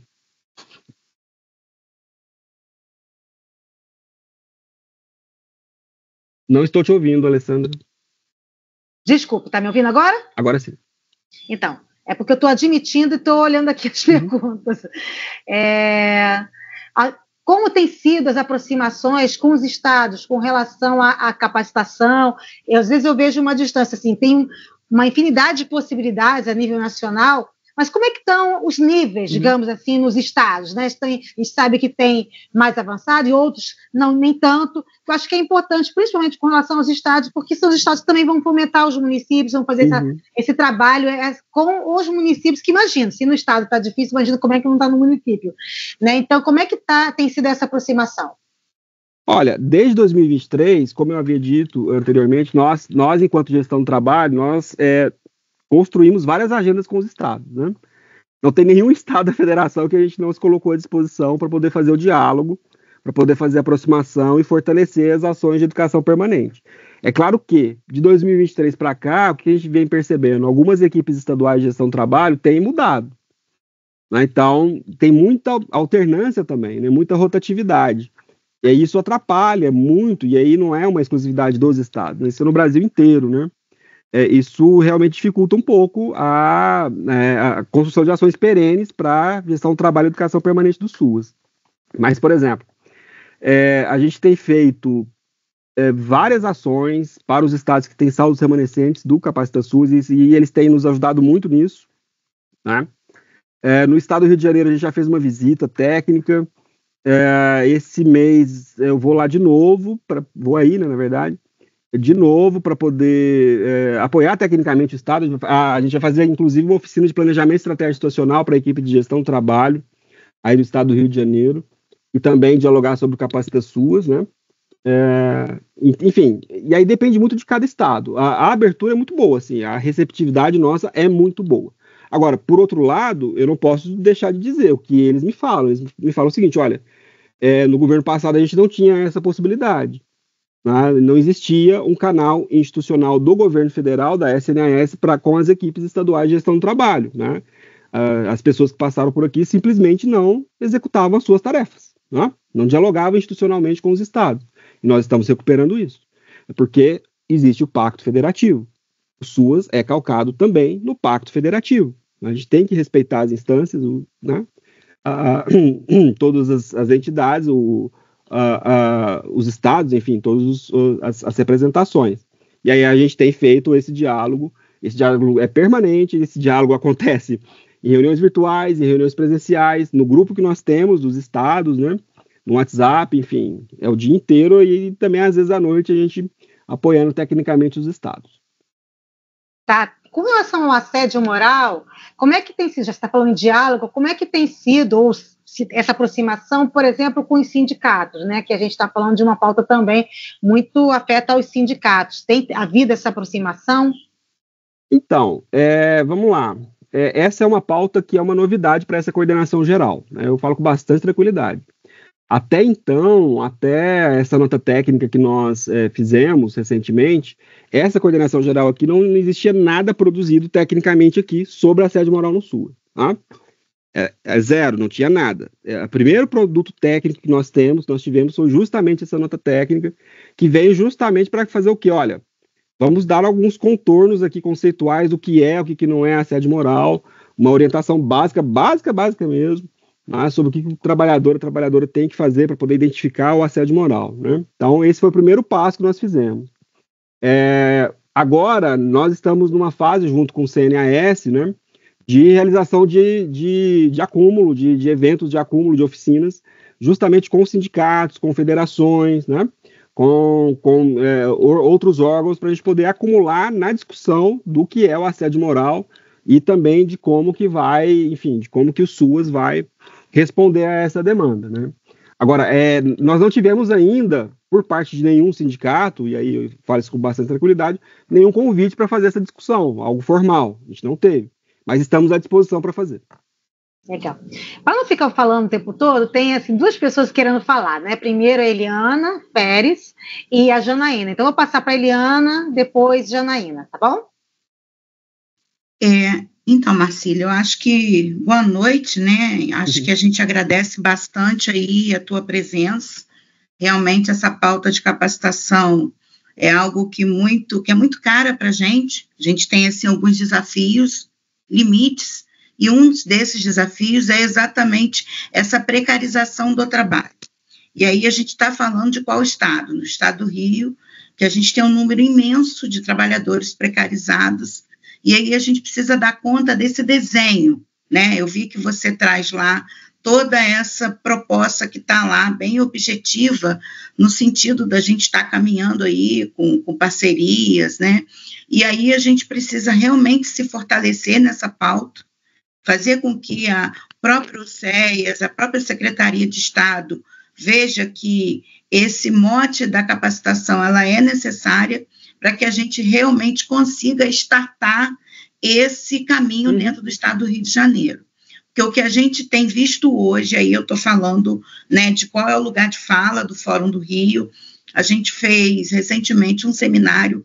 Não estou te ouvindo, Alessandra. Desculpa, está me ouvindo agora? Agora sim. Então, é porque eu estou admitindo e estou olhando aqui as perguntas. Como têm sido as aproximações com os estados com relação à capacitação? Às vezes eu vejo uma distância, assim, tem uma infinidade de possibilidades a nível nacional, mas como é que estão os níveis, digamos assim, nos estados, né? A gente sabe que tem mais avançado e outros não, nem tanto. Eu acho que é importante, principalmente com relação aos estados, porque são os estados que também vão fomentar os municípios, vão fazer esse trabalho com os municípios, que imagina, se no estado está difícil, imagina como é que não está no município, né? Então, como é que tem sido essa aproximação? Olha, desde 2023, como eu havia dito anteriormente, nós enquanto gestão do trabalho, nós construímos várias agendas com os estados, né? Não tem nenhum estado da federação que a gente não se colocou à disposição para poder fazer o diálogo, para poder fazer a aproximação e fortalecer as ações de educação permanente. É claro que, de 2023 para cá, o que a gente vem percebendo, algumas equipes estaduais de gestão do trabalho têm mudado, né? Então, tem muita alternância também, né? Muita rotatividade. E aí isso atrapalha muito, e aí não é uma exclusividade dos estados, né? Isso é no Brasil inteiro, né? Isso realmente dificulta um pouco a construção de ações perenes para a gestão do trabalho e educação permanente do SUAS. Mas, por exemplo, a gente tem feito várias ações para os estados que têm saldos remanescentes do Capacita SUS, e eles têm nos ajudado muito nisso, né? No estado do Rio de Janeiro, a gente já fez uma visita técnica. Esse mês eu vou lá de novo, vou aí, né, na verdade, de novo para poder apoiar tecnicamente o estado. A gente vai fazer, inclusive, uma oficina de planejamento estratégico situacional para a equipe de gestão do trabalho aí no estado do Rio de Janeiro, e também dialogar sobre o Capacita SUS, né? Enfim, e aí depende muito de cada estado. A abertura é muito boa, assim, a receptividade nossa é muito boa. Agora, por outro lado, eu não posso deixar de dizer o que eles me falam. Eles me falam o seguinte: olha, no governo passado a gente não tinha essa possibilidade, né? Não existia um canal institucional do governo federal, da SNS, com as equipes estaduais de gestão do trabalho, né? As pessoas que passaram por aqui simplesmente não executavam as suas tarefas, né? Não dialogavam institucionalmente com os estados. E nós estamos recuperando isso, porque existe o Pacto Federativo. O SUAS é calcado também no Pacto Federativo. A gente tem que respeitar as instâncias, né? Todas as entidades, os estados, enfim, todas as representações. E aí a gente tem feito esse diálogo é permanente, esse diálogo acontece em reuniões virtuais, em reuniões presenciais, no grupo que nós temos dos estados, né? No WhatsApp, enfim, é o dia inteiro, e também às vezes à noite a gente apoiando tecnicamente os estados. Tá. Com relação ao assédio moral, como é que tem sido, já está falando em diálogo, como é que tem sido essa aproximação, por exemplo, com os sindicatos, né, que a gente está falando de uma pauta também muito afeta aos sindicatos. Tem havido essa aproximação? Então, vamos lá. Essa é uma pauta que é uma novidade para essa coordenação geral, né? Eu falo com bastante tranquilidade. Até então, até essa nota técnica que nós fizemos recentemente, essa coordenação geral aqui não existia nada produzido tecnicamente aqui sobre assédio moral no SUAS. Tá? Zero, não tinha nada. O primeiro produto técnico que nós tivemos foi justamente essa nota técnica, que veio justamente para fazer o quê? Olha, vamos dar alguns contornos aqui conceituais do que é, o que não é assédio moral, uma orientação básica mesmo, sobre o que o trabalhador, a trabalhadora tem que fazer para poder identificar o assédio moral, né? Então, esse foi o primeiro passo que nós fizemos. Agora, nós estamos numa fase, junto com o CNAS, né, de realização de acúmulo, de eventos de acúmulo de oficinas, justamente com sindicatos, com federações, né, com outros órgãos, para a gente poder acumular na discussão do que é o assédio moral e também de como que vai, enfim, de como que o SUAS vai responder a essa demanda, né? Agora, nós não tivemos ainda, por parte de nenhum sindicato, e aí eu falo isso com bastante tranquilidade, nenhum convite para fazer essa discussão, algo formal, a gente não teve, mas estamos à disposição para fazer. Legal. Para não ficar falando o tempo todo, tem assim, duas pessoas querendo falar, né? Primeiro a Eliana Pérez e a Janaína. Então, eu vou passar para a Eliana, depois Janaína, tá bom? Então, Marcília, eu acho que boa noite, né? Acho que a gente agradece bastante aí a tua presença. Realmente essa pauta de capacitação é algo que é muito cara para a gente. A gente tem assim alguns desafios, limites, e um desses desafios é exatamente essa precarização do trabalho. E aí a gente está falando de qual estado? No estado do Rio, que a gente tem um número imenso de trabalhadores precarizados. E aí a gente precisa dar conta desse desenho, né? Eu vi que você traz lá toda essa proposta que está lá, bem objetiva, no sentido da gente estar caminhando aí com parcerias, né? E aí a gente precisa realmente se fortalecer nessa pauta, fazer com que a própria CEAS, a própria Secretaria de Estado, veja que esse mote da capacitação ela é necessária, para que a gente realmente consiga startar esse caminho dentro do estado do Rio de Janeiro. Porque o que a gente tem visto hoje, aí eu estou falando, né, de qual é o lugar de fala do Fórum do Rio, a gente fez recentemente um seminário,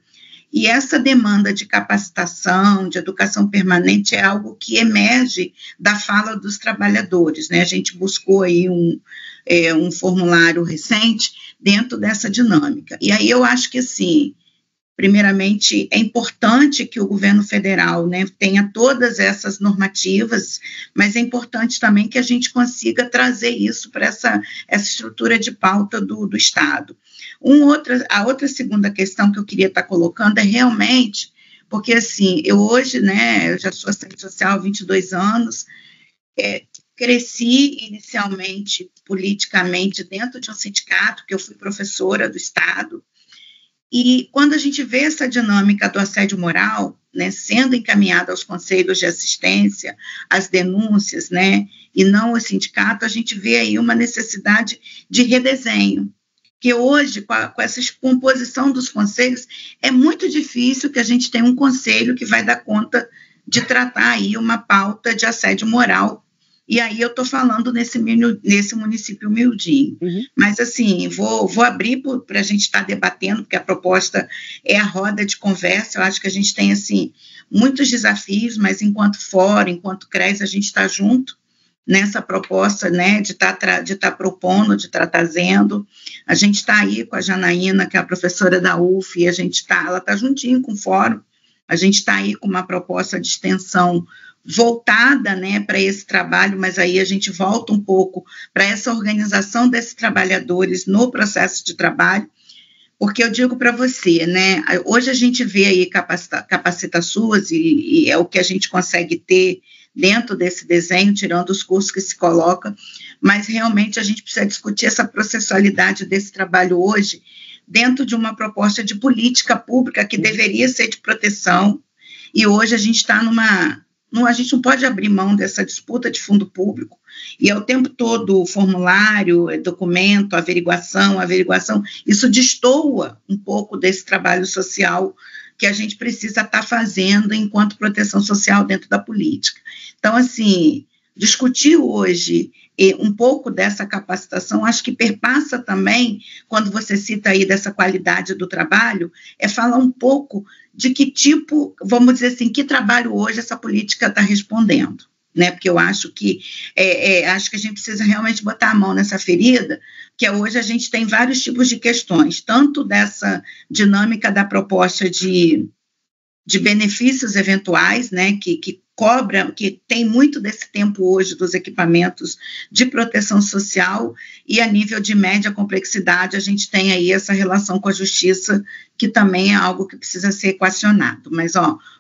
e essa demanda de capacitação, de educação permanente, é algo que emerge da fala dos trabalhadores, né? A gente buscou aí um formulário recente dentro dessa dinâmica. E aí eu acho que, assim, primeiramente, é importante que o governo federal, né, tenha todas essas normativas, mas é importante também que a gente consiga trazer isso para essa estrutura de pauta do Estado. A outra segunda questão que eu queria estar colocando é realmente, porque assim, eu hoje, né, eu já sou assistente social há 22 anos, cresci inicialmente politicamente dentro de um sindicato, que eu fui professora do Estado, e quando a gente vê essa dinâmica do assédio moral, né, sendo encaminhada aos conselhos de assistência, as denúncias, né, e não ao sindicato, a gente vê aí uma necessidade de redesenho, que hoje, com essa composição dos conselhos, é muito difícil que a gente tenha um conselho que vai dar conta de tratar aí uma pauta de assédio moral. E aí eu estou falando nesse município humildinho. Mas, assim, vou abrir para a gente estar debatendo, porque a proposta é a roda de conversa. Eu acho que a gente tem, assim, muitos desafios, mas enquanto fórum, enquanto CRES, a gente está junto nessa proposta, né, de estar propondo, de estar trazendo. A gente está aí com a Janaína, que é a professora da UF, e ela está juntinho com o fórum. A gente está aí com uma proposta de extensão voltada, né, para esse trabalho, mas aí a gente volta um pouco para essa organização desses trabalhadores no processo de trabalho, porque eu digo para você, né, hoje a gente vê aí Capacita SUAS e é o que a gente consegue ter dentro desse desenho, tirando os cursos que se colocam, mas realmente a gente precisa discutir essa processualidade desse trabalho hoje dentro de uma proposta de política pública que deveria ser de proteção, e hoje a gente está a gente não pode abrir mão dessa disputa de fundo público, e é o tempo todo formulário, documento, averiguação, isso destoa um pouco desse trabalho social que a gente precisa estar fazendo enquanto proteção social dentro da política. Então, assim, discutir hoje um pouco dessa capacitação, acho que perpassa também, quando você cita aí dessa qualidade do trabalho, é falar um pouco de que tipo, vamos dizer assim, que trabalho hoje essa política está respondendo, né? Porque eu acho que acho que a gente precisa realmente botar a mão nessa ferida, que hoje a gente tem vários tipos de questões, tanto dessa dinâmica da proposta de benefícios eventuais, né, que cobra, que tem muito desse tempo hoje dos equipamentos de proteção social, e a nível de média complexidade a gente tem aí essa relação com a justiça, que também é algo que precisa ser equacionado. Mas,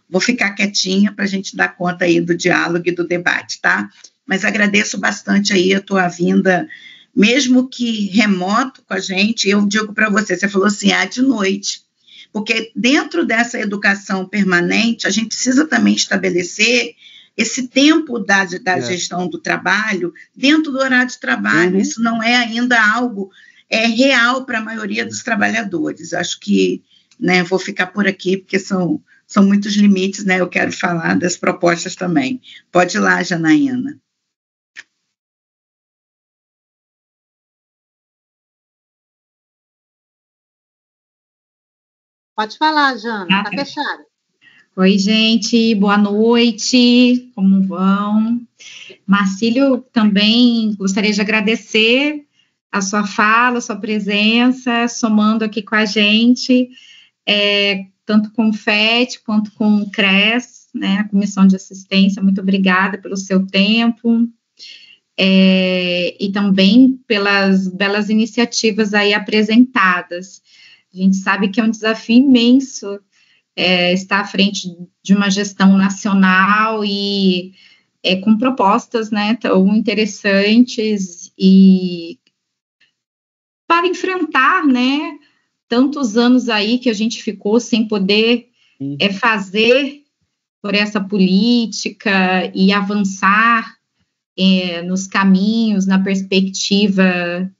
vou ficar quietinha para a gente dar conta aí do diálogo e do debate, tá? Mas agradeço bastante aí a tua vinda, mesmo que remoto com a gente. Eu digo para você falou assim, de noite, porque dentro dessa educação permanente, a gente precisa também estabelecer esse tempo da gestão do trabalho dentro do horário de trabalho. Isso não é ainda algo real para a maioria dos trabalhadores. Acho que, né, vou ficar por aqui, porque são muitos limites, né? Eu quero falar das propostas também. Pode ir lá, Janaína. Pode falar, Jana, está fechado. Oi, gente, boa noite, como vão? Marcílio, também gostaria de agradecer a sua fala, a sua presença, somando aqui com a gente, tanto com o FET quanto com o CRES, né, a Comissão de Assistência. Muito obrigada pelo seu tempo, e também pelas belas iniciativas aí apresentadas. A gente sabe que é um desafio imenso estar à frente de uma gestão nacional e com propostas, né, tão interessantes e para enfrentar, né, tantos anos aí que a gente ficou sem poder fazer por essa política e avançar nos caminhos, na perspectiva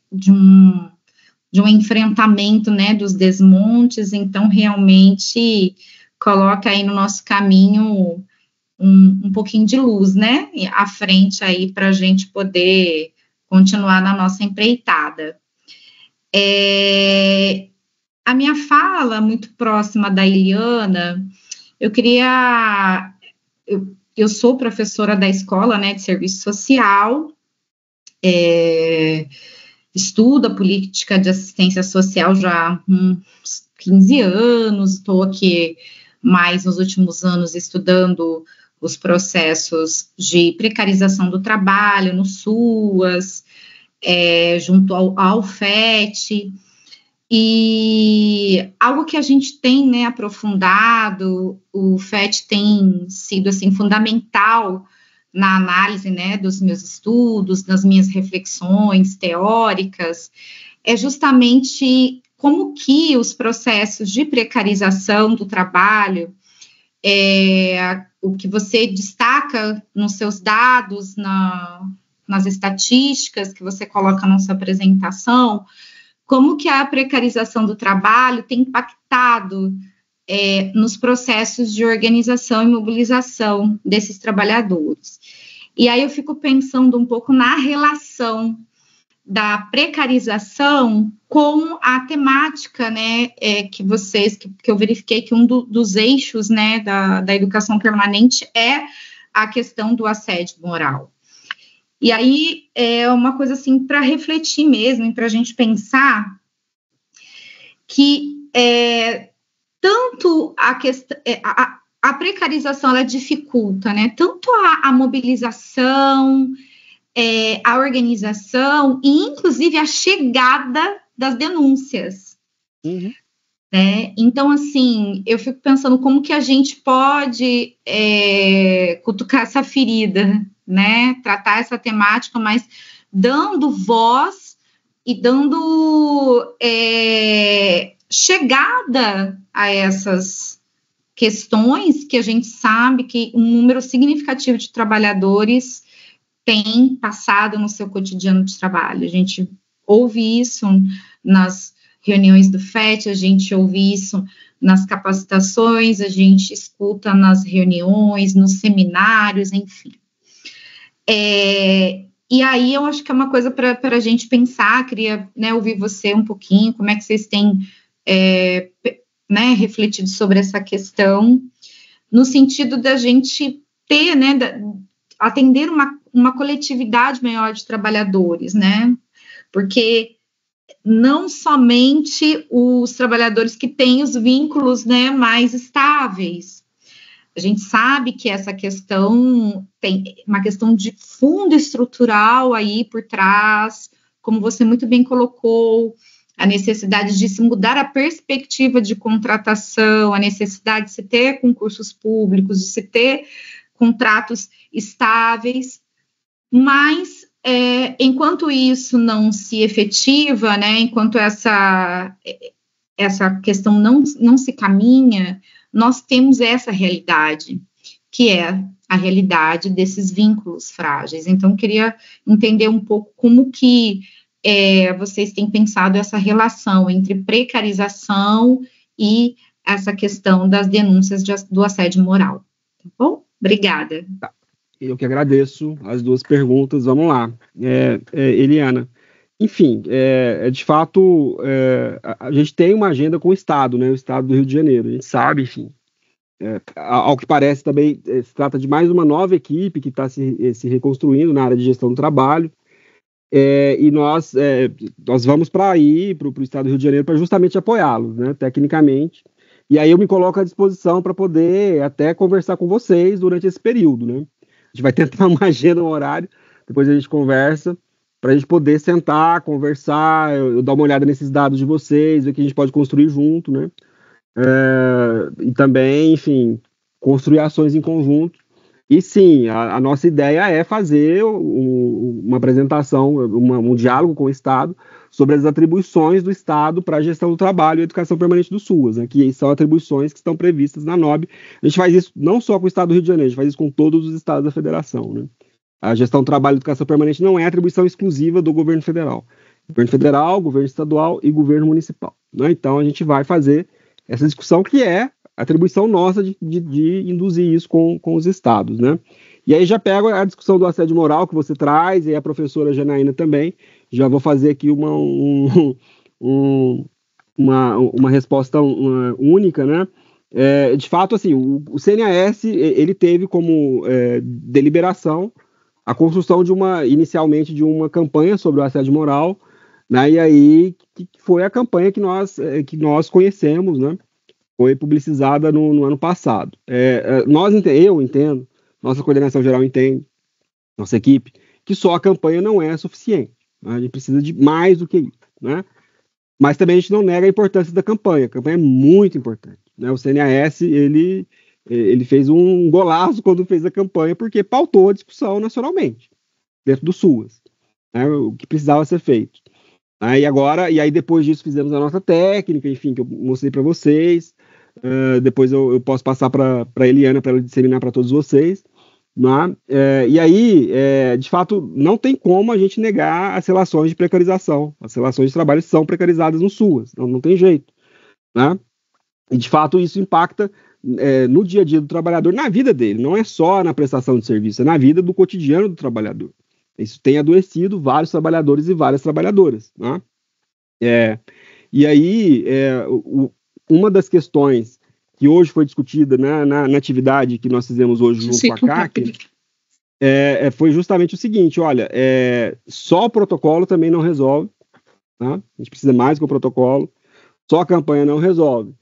de um enfrentamento, né, dos desmontes. Então, realmente, coloca aí no nosso caminho um pouquinho de luz, né, à frente aí, para a gente poder continuar na nossa empreitada. A minha fala, muito próxima da Eliana, eu sou professora da escola, né, de serviço social, estudo a política de assistência social já há uns 15 anos, estou aqui mais nos últimos anos estudando os processos de precarização do trabalho no SUAS, junto ao FET, e algo que a gente tem, né, aprofundado, o FET tem sido, assim, fundamental na análise, né, dos meus estudos, das minhas reflexões teóricas, é justamente como que os processos de precarização do trabalho, o que você destaca nos seus dados, nas estatísticas que você coloca na sua apresentação, como que a precarização do trabalho tem impactado nos processos de organização e mobilização desses trabalhadores. E aí eu fico pensando um pouco na relação da precarização com a temática, né, que eu verifiquei que um dos eixos, né, da educação permanente é a questão do assédio moral. E aí é uma coisa assim para refletir mesmo, para a gente pensar que tanto a questão, a precarização ela dificulta, né, tanto a mobilização, a organização e, inclusive, a chegada das denúncias. Uhum. Então, assim, eu fico pensando como que a gente pode cutucar essa ferida, né, tratar essa temática, mas dando voz e dando chegada a essas questões que a gente sabe que um número significativo de trabalhadores tem passado no seu cotidiano de trabalho. A gente ouve isso nas reuniões do FET, a gente ouve isso nas capacitações, a gente escuta nas reuniões, nos seminários, enfim. E aí eu acho que é uma coisa para a gente pensar, queria, né, ouvir você um pouquinho, como é que vocês têm refletido sobre essa questão, no sentido da gente ter, né, atender uma coletividade maior de trabalhadores, né, porque não somente os trabalhadores que têm os vínculos, né, mais estáveis. A gente sabe que essa questão tem uma questão de fundo estrutural aí por trás, como você muito bem colocou, a necessidade de se mudar a perspectiva de contratação, a necessidade de se ter concursos públicos, de se ter contratos estáveis, mas enquanto isso não se efetiva, né, enquanto essa questão não se caminha, nós temos essa realidade, que é a realidade desses vínculos frágeis. Então, queria entender um pouco como que vocês têm pensado essa relação entre precarização e essa questão das denúncias do assédio moral. Tá bom? Obrigada. Tá. Eu que agradeço as duas perguntas. Vamos lá. Eliana, enfim, de fato, a gente tem uma agenda com o Estado, né? O Estado do Rio de Janeiro. A gente sabe, enfim, ao que parece também, se trata de mais uma nova equipe que está se reconstruindo na área de gestão do trabalho. E nós vamos para o Estado do Rio de Janeiro para justamente apoiá-los, né, tecnicamente. E aí eu me coloco à disposição para poder até conversar com vocês durante esse período, né? A gente vai tentar uma agenda, um horário, depois a gente conversa, para a gente poder sentar, conversar, eu dar uma olhada nesses dados de vocês, ver o que a gente pode construir junto, né? E também, enfim, construir ações em conjunto. E sim, a nossa ideia é fazer uma apresentação, um diálogo com o Estado sobre as atribuições do Estado para a gestão do trabalho e educação permanente do SUAS, né, que são atribuições que estão previstas na NOB. A gente faz isso não só com o Estado do Rio de Janeiro, a gente faz isso com todos os estados da federação. Né? A gestão do trabalho e educação permanente não é atribuição exclusiva do governo federal. Governo federal, governo estadual e governo municipal. Né? Então a gente vai fazer essa discussão que é atribuição nossa de induzir isso com os estados, né? E aí já pego a discussão do assédio moral que você traz, e a professora Janaína também, já vou fazer aqui uma resposta única, né? De fato, assim, o CNAS, ele teve como deliberação a construção inicialmente de uma campanha sobre o assédio moral, né? E aí que foi a campanha que nós conhecemos, né? Foi publicizada no ano passado. Eu entendo, nossa coordenação geral entende, nossa equipe, que só a campanha não é suficiente, né? A gente precisa de mais do que isso, né? Mas também a gente não nega a importância da campanha. A campanha é muito importante, né? O CNAS, ele fez um golaço quando fez a campanha, porque pautou a discussão nacionalmente, dentro do SUAS, né? O que precisava ser feito. E aí depois disso fizemos a nota técnica, enfim, que eu mostrei para vocês. Depois eu posso passar para a Eliana para ela disseminar para todos vocês. Né? E aí, de fato, não tem como a gente negar as relações de precarização. As relações de trabalho são precarizadas no SUAS, não tem jeito. Né? E, de fato, isso impacta no dia a dia do trabalhador, na vida dele. Não é só na prestação de serviço, é na vida do cotidiano do trabalhador. Isso tem adoecido vários trabalhadores e várias trabalhadoras. Né? E aí, uma das questões que hoje foi discutida na atividade que nós fizemos hoje junto com a CAC, foi justamente o seguinte: olha, só o protocolo também não resolve, tá? A gente precisa mais que o protocolo, só a campanha não resolve.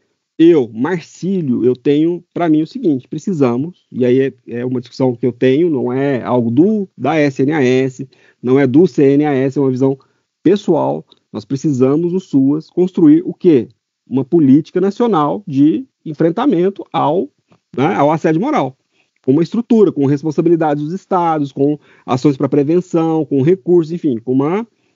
Marcílio, eu tenho para mim o seguinte: precisamos, e aí é uma discussão que eu tenho, não é algo da SNAS, não é do CNAS, é uma visão pessoal. Nós precisamos, no SUAS, construir o quê? Uma política nacional de enfrentamento ao assédio moral, com uma estrutura, com responsabilidades dos estados, com ações para prevenção, com recursos, enfim, com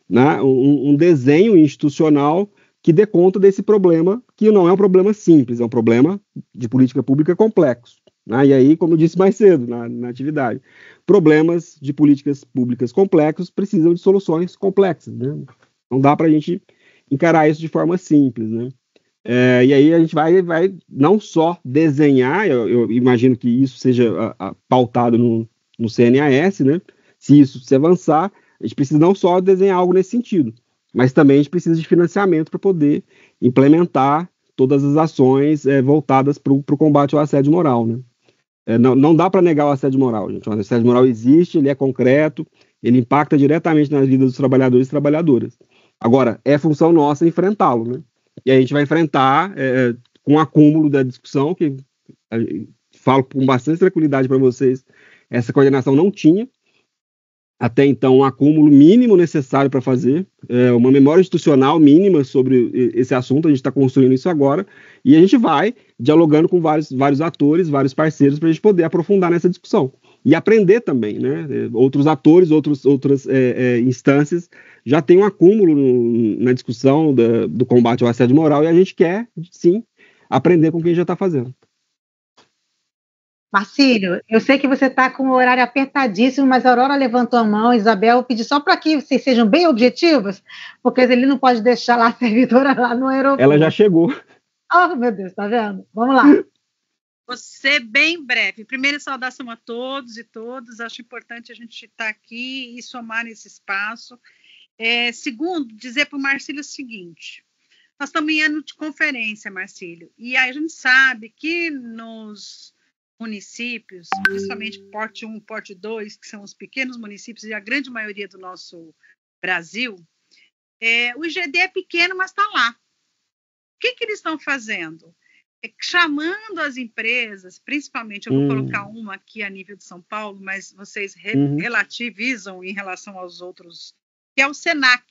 um desenho institucional que dê conta desse problema, que não é um problema simples, é um problema de política pública complexo. Né? E aí, como eu disse mais cedo na atividade, problemas de políticas públicas complexos precisam de soluções complexas. Né? Não dá para a gente encarar isso de forma simples. Né? E aí a gente vai não só desenhar, eu imagino que isso seja pautado no CNAS, né? Se isso se avançar, a gente precisa não só desenhar algo nesse sentido, mas também a gente precisa de financiamento para poder implementar todas as ações voltadas para o combate ao assédio moral. Né? Não dá para negar o assédio moral, gente. O assédio moral existe, ele é concreto, ele impacta diretamente na vida dos trabalhadores e trabalhadoras. Agora, é função nossa enfrentá-lo, né? E a gente vai enfrentar com o acúmulo da discussão, que falo com bastante tranquilidade para vocês, essa coordenação não tinha até então um acúmulo mínimo necessário para fazer, uma memória institucional mínima sobre esse assunto. A gente está construindo isso agora, e a gente vai dialogando com vários atores, vários parceiros, para a gente poder aprofundar nessa discussão. E aprender também, né? Outros atores, outras instâncias já têm um acúmulo na discussão do combate ao assédio moral, e a gente quer, sim, aprender com quem já está fazendo. Marcílio, eu sei que você está com o horário apertadíssimo, mas a Aurora levantou a mão, Isabel, pedi só para que vocês sejam bem objetivos, porque ele não pode deixar lá a servidora lá no aeroporto. Ela já chegou. Oh, meu Deus, tá vendo? Vamos lá. Vou ser bem breve. Primeiro, saudação a todos e todas. Acho importante a gente estar aqui e somar nesse espaço. Segundo, dizer para o Marcílio o seguinte: nós estamos em ano de conferência, Marcílio, e aí a gente sabe que nos municípios, principalmente Porte 1, Porte 2, que são os pequenos municípios e a grande maioria do nosso Brasil, o IGD é pequeno, mas está lá. O que eles estão fazendo? Chamando as empresas, principalmente, eu vou colocar uma aqui a nível de São Paulo, mas vocês relativizam em relação aos outros, que é o SENAC,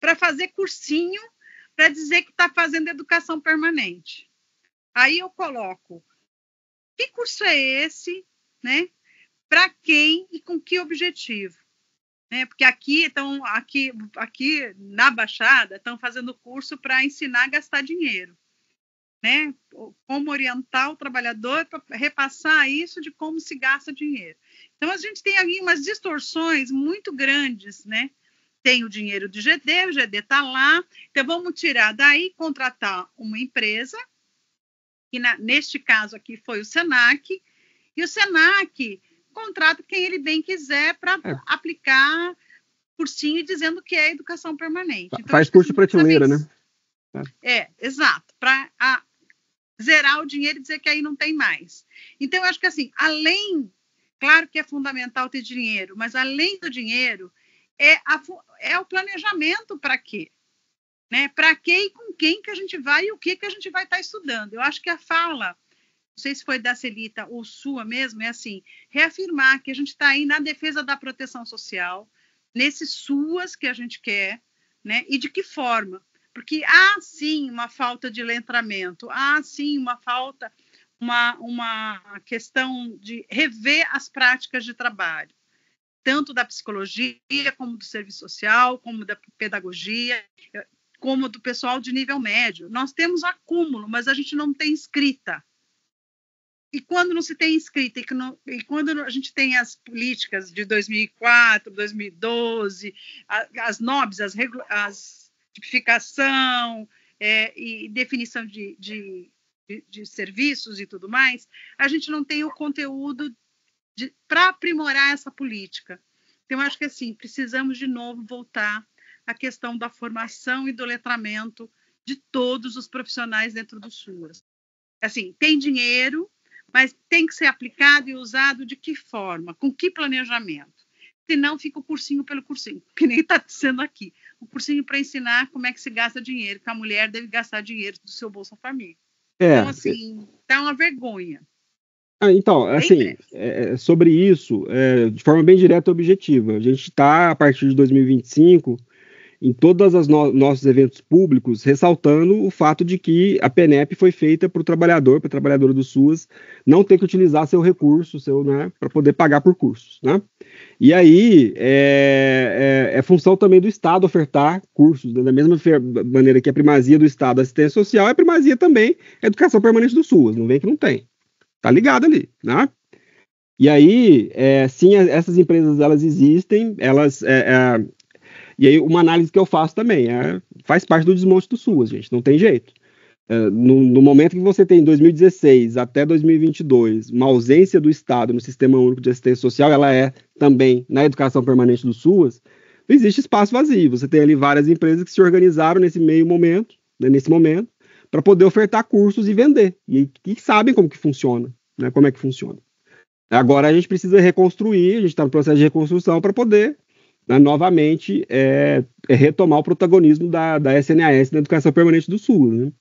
para fazer cursinho, para dizer que está fazendo educação permanente. Aí eu coloco: que curso é esse, né? Para quem e com que objetivo? Né? Porque aqui na Baixada estão fazendo curso para ensinar a gastar dinheiro, né? Como orientar o trabalhador para repassar isso de como se gasta dinheiro. Então a gente tem aqui umas distorções muito grandes, né? Tem o dinheiro do IGD, o IGD está lá, então vamos tirar daí, contratar uma empresa, que neste caso aqui foi o SENAC, e o SENAC contrata quem ele bem quiser para aplicar cursinho dizendo que é educação permanente. Então, faz curso de prateleira, né? Exato, para zerar o dinheiro e dizer que aí não tem mais. Então, eu acho que assim, claro que é fundamental ter dinheiro, mas além do dinheiro, é o planejamento para quê? Né? Para quê e com quem que a gente vai e o que a gente vai estar estudando. Eu acho que a fala, não sei se foi da Celita ou sua mesmo, é assim, reafirmar que a gente está aí na defesa da proteção social, nesses SUAS que a gente quer, né? E de que forma? Porque há, sim, uma falta de letramento, há, sim, uma falta, uma questão de rever as práticas de trabalho, tanto da psicologia, como do serviço social, como da pedagogia, como do pessoal de nível médio. Nós temos acúmulo, mas a gente não tem escrita. E quando não se tem escrita, e quando a gente tem as políticas de 2004, 2012, as NOBs, as tipificação e definição de serviços e tudo mais, a gente não tem o conteúdo para aprimorar essa política. Então, acho que assim, precisamos de novo voltar à questão da formação e do letramento de todos os profissionais dentro do SUAS. Assim, tem dinheiro, mas tem que ser aplicado e usado de que forma? Com que planejamento? Senão fica o cursinho pelo cursinho, que nem está sendo aqui. O cursinho para ensinar como é que se gasta dinheiro, que a mulher deve gastar dinheiro do seu Bolsa Família. Então, assim, tá uma vergonha. Então, assim, sobre isso, de forma bem direta e objetiva, a gente está, a partir de 2025, em todos os nossos eventos públicos, ressaltando o fato de que a PENEP foi feita para o trabalhador, para a trabalhadora do SUAS, não ter que utilizar seu recurso, né, para poder pagar por cursos, né? E aí, é função também do Estado ofertar cursos, né? Da mesma maneira que a primazia do Estado, a assistência social, é a primazia também a educação permanente do SUAS, não vem que não tem. Tá ligado ali, né? E aí, sim, essas empresas, elas existem, elas... E aí, uma análise que eu faço também, faz parte do desmonte do SUAS, gente, não tem jeito. No momento que você tem, em 2016 até 2022, uma ausência do Estado no Sistema Único de Assistência Social, ela é também na educação permanente do SUAS, não existe espaço vazio. Você tem ali várias empresas que se organizaram nesse momento, para poder ofertar cursos e vender, e sabem como que funciona, né, como é que funciona. Agora a gente precisa reconstruir, a gente está no processo de reconstrução para poder, né, novamente retomar o protagonismo da SNAS na educação permanente do SUAS, né?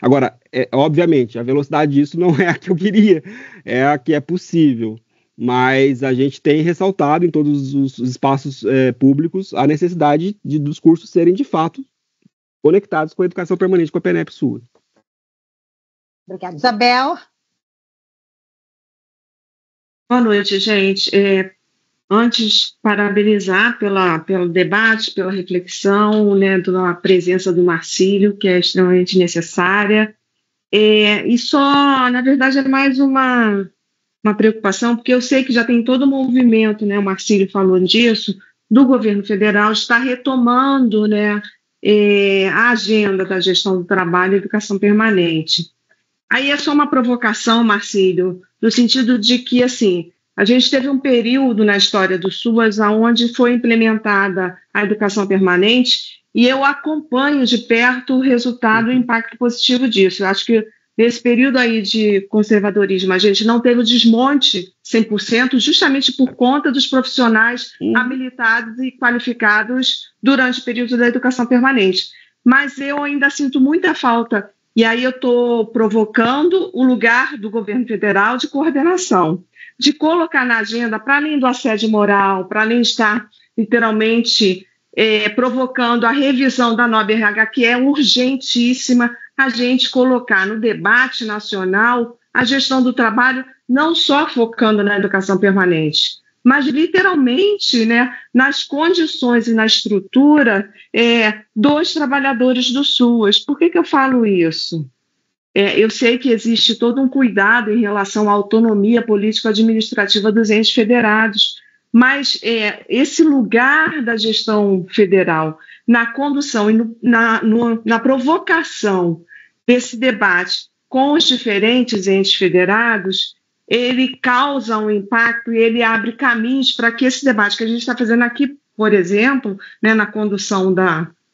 Agora, obviamente, a velocidade disso não é a que eu queria, é a que é possível, mas a gente tem ressaltado em todos os espaços públicos a necessidade dos cursos serem, de fato, conectados com a educação permanente, com a PENEP SUAS. Obrigada. Isabel? Boa noite, gente. Antes, parabenizar pelo debate, pela reflexão, né, da presença do Marcílio, que é extremamente necessária. E só, na verdade, é mais uma preocupação, porque eu sei que já tem todo um movimento, né, o Marcílio falou disso, do governo federal está retomando, né, a agenda da gestão do trabalho e educação permanente. Aí é só uma provocação, Marcílio, no sentido de que, assim, a gente teve um período na história do SUAS onde foi implementada a educação permanente e eu acompanho de perto o resultado e o impacto positivo disso. Eu acho que nesse período aí de conservadorismo a gente não teve o desmonte 100% justamente por conta dos profissionais habilitados e qualificados durante o período da educação permanente. Mas eu ainda sinto muita falta, e aí eu estou provocando o lugar do governo federal de coordenação, de colocar na agenda, para além do assédio moral, para além de estar literalmente provocando a revisão da NOB-RH, que é urgentíssima, a gente colocar no debate nacional a gestão do trabalho, não só focando na educação permanente, mas literalmente, né, nas condições e na estrutura dos trabalhadores do SUAS. Por que eu falo isso? Eu sei que existe todo um cuidado em relação à autonomia político-administrativa dos entes federados, mas esse lugar da gestão federal na condução e na provocação desse debate com os diferentes entes federados, ele causa um impacto e ele abre caminhos para que esse debate que a gente está fazendo aqui, por exemplo, né, na condução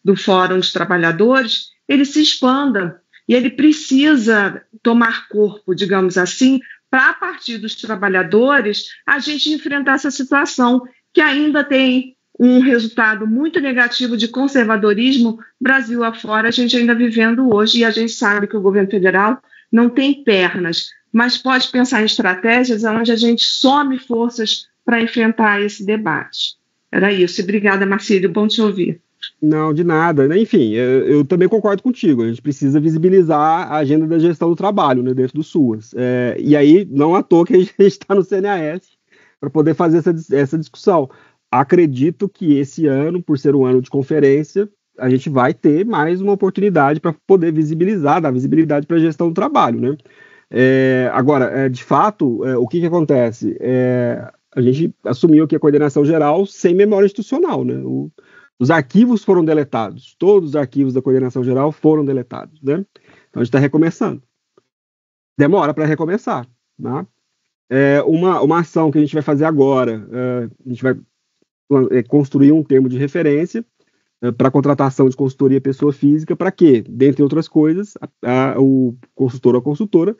do Fórum dos Trabalhadores, ele se expanda. E ele precisa tomar corpo, digamos assim, para, a partir dos trabalhadores, a gente enfrentar essa situação que ainda tem um resultado muito negativo de conservadorismo, Brasil afora, a gente ainda vivendo hoje, e a gente sabe que o governo federal não tem pernas, mas pode pensar em estratégias onde a gente some forças para enfrentar esse debate. Era isso. Obrigada, Marcílio. Bom te ouvir. Não, de nada. Enfim, eu também concordo contigo. A gente precisa visibilizar a agenda da gestão do trabalho, né, dentro do SUAS. E aí, não à toa que a gente está no CNAS para poder fazer essa discussão. Acredito que esse ano, por ser um ano de conferência, a gente vai ter mais uma oportunidade para poder visibilizar, dar visibilidade para a gestão do trabalho, né? Agora, de fato, o que acontece? A gente assumiu aqui a coordenação geral sem memória institucional, né? Os arquivos foram deletados, todos os arquivos da coordenação geral foram deletados, né? Então a gente está recomeçando. Demora para recomeçar, né? Uma ação que a gente vai fazer agora, a gente vai construir um termo de referência para contratação de consultoria pessoa física, para quê? Dentre outras coisas, o consultor ou a consultora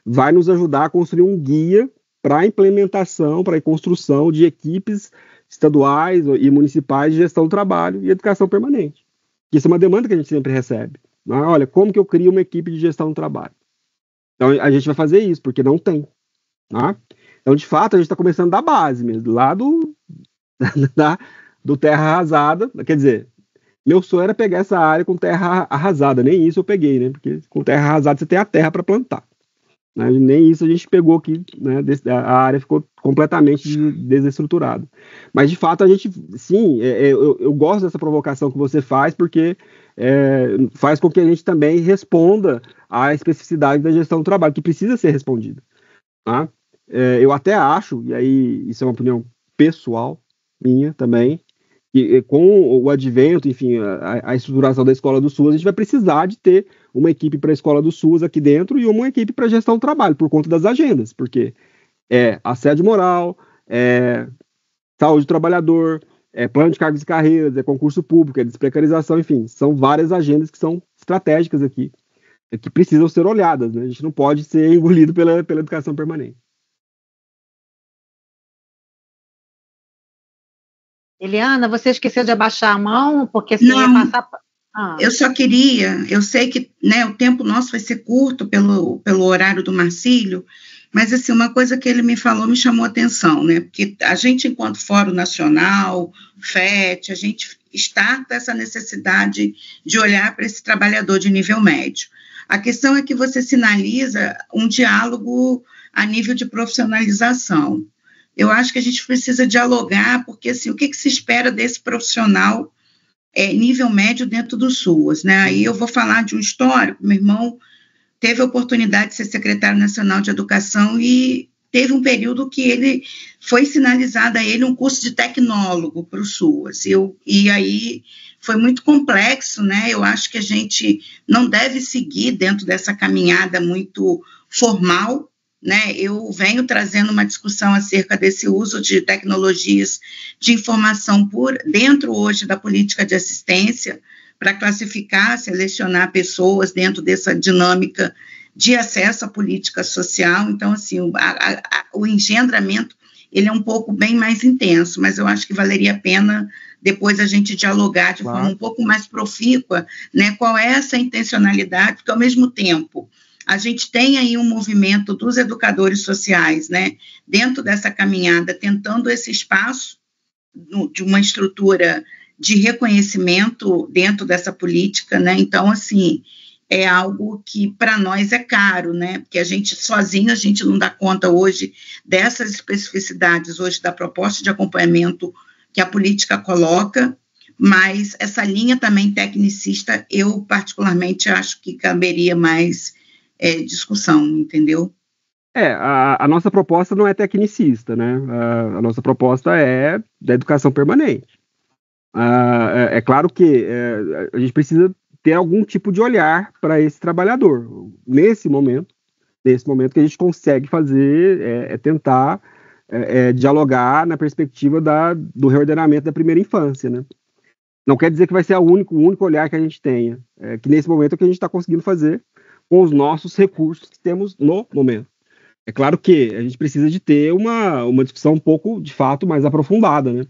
vai nos ajudar a construir um guia para a implementação, para a construção de equipes estaduais e municipais de gestão do trabalho e educação permanente. Isso é uma demanda que a gente sempre recebe. Né? Olha, como que eu crio uma equipe de gestão do trabalho? Então, a gente vai fazer isso, porque não tem. Né? Então, de fato, a gente está começando da base mesmo, lá do terra arrasada. Quer dizer, meu sonho era pegar essa área com terra arrasada, nem isso eu peguei, né? Porque com terra arrasada você tem a terra para plantar. Né? Nem isso a gente pegou aqui, né? A área ficou completamente desestruturada. Mas, de fato, a gente, sim, eu gosto dessa provocação que você faz, porque faz com que a gente também responda à especificidade da gestão do trabalho, que precisa ser respondida. Tá? Eu até acho, e aí isso é uma opinião pessoal minha também, que com o advento, enfim, a estruturação da Escola do SUAS, a gente vai precisar de ter uma equipe para a Escola do SUAS aqui dentro e uma equipe para a gestão do trabalho, por conta das agendas, porque assédio moral, saúde do trabalhador, plano de cargos e carreiras, concurso público, desprecarização, enfim, são várias agendas que são estratégicas aqui, que precisam ser olhadas, né? A gente não pode ser engolido pela educação permanente. Eliana, você esqueceu de abaixar a mão, porque você ia passar... Eu só queria, eu sei que, né, o tempo nosso vai ser curto pelo horário do Marcílio, mas assim, uma coisa que ele me falou me chamou a atenção, né, porque a gente, enquanto Fórum Nacional, FET, a gente starta essa necessidade de olhar para esse trabalhador de nível médio. A questão é que você sinaliza um diálogo a nível de profissionalização. Eu acho que a gente precisa dialogar, porque assim, o que se espera desse profissional nível médio dentro do SUAS, né? Aí eu vou falar de um histórico. Meu irmão teve a oportunidade de ser secretário nacional de educação e teve um período que ele foi sinalizado a ele um curso de tecnólogo para o SUAS. E aí foi muito complexo, né? Eu acho que a gente não deve seguir dentro dessa caminhada muito formal, né? Eu venho trazendo uma discussão acerca desse uso de tecnologias de informação por dentro hoje da política de assistência para classificar, selecionar pessoas dentro dessa dinâmica de acesso à política social. Então, assim, o engendramento ele é um pouco bem mais intenso, mas eu acho que valeria a pena depois a gente dialogar de forma um pouco mais profícua, né? Qual é essa intencionalidade, porque ao mesmo tempo a gente tem aí um movimento dos educadores sociais, né, dentro dessa caminhada, tentando esse espaço de uma estrutura de reconhecimento dentro dessa política, né, então, assim, é algo que para nós é caro, né, porque a gente sozinho, a gente não dá conta hoje dessas especificidades, hoje da proposta de acompanhamento que a política coloca, mas essa linha também tecnicista, eu particularmente acho que caberia mais discussão, entendeu? A nossa proposta não é tecnicista, né? A nossa proposta é da educação permanente. É claro que a gente precisa ter algum tipo de olhar para esse trabalhador. Nesse momento que a gente consegue fazer tentar dialogar na perspectiva do reordenamento da primeira infância, né? Não quer dizer que vai ser o único olhar que a gente tenha, que nesse momento é o que a gente está conseguindo fazer com os nossos recursos que temos no momento. É claro que a gente precisa de ter uma discussão um pouco, de fato, mais aprofundada, né?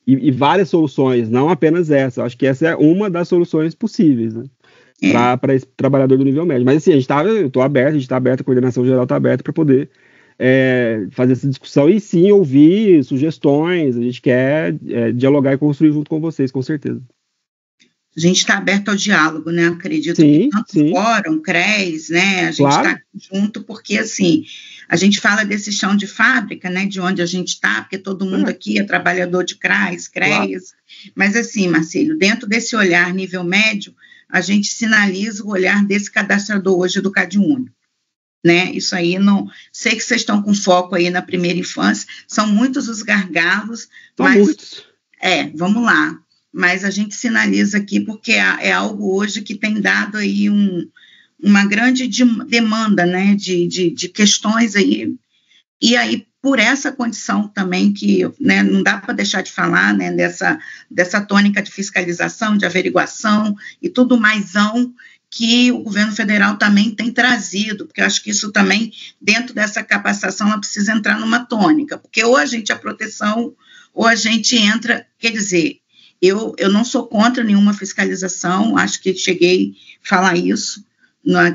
e várias soluções, não apenas essa. Eu acho que essa é uma das soluções possíveis, né? Para esse trabalhador do nível médio. Mas assim, eu estou aberto, a gente está aberto, a coordenação geral está aberta para poder fazer essa discussão e sim ouvir sugestões. A gente quer dialogar e construir junto com vocês, com certeza. A gente está aberto ao diálogo, né? Acredito sim, que tanto sim. Fórum, CRES, né? A gente está junto porque, assim, a gente fala desse chão de fábrica, né? De onde a gente está, porque todo mundo aqui é trabalhador de CRES, mas, assim, Marcílio, dentro desse olhar nível médio, a gente sinaliza o olhar desse cadastrador hoje do CadÚnico, né? Isso aí, não sei que vocês estão com foco aí na primeira infância, são muitos os gargalos, mas muitos. Vamos lá, mas a gente sinaliza aqui porque é algo hoje que tem dado aí uma grande demanda, né, de questões aí, e aí por essa condição também que, né, não dá para deixar de falar, né, dessa tônica de fiscalização, de averiguação e tudo maisão que o governo federal também tem trazido, porque eu acho que isso também, dentro dessa capacitação, ela precisa entrar numa tônica, porque ou a gente é proteção, ou a gente entra, quer dizer, eu não sou contra nenhuma fiscalização, acho que cheguei a falar isso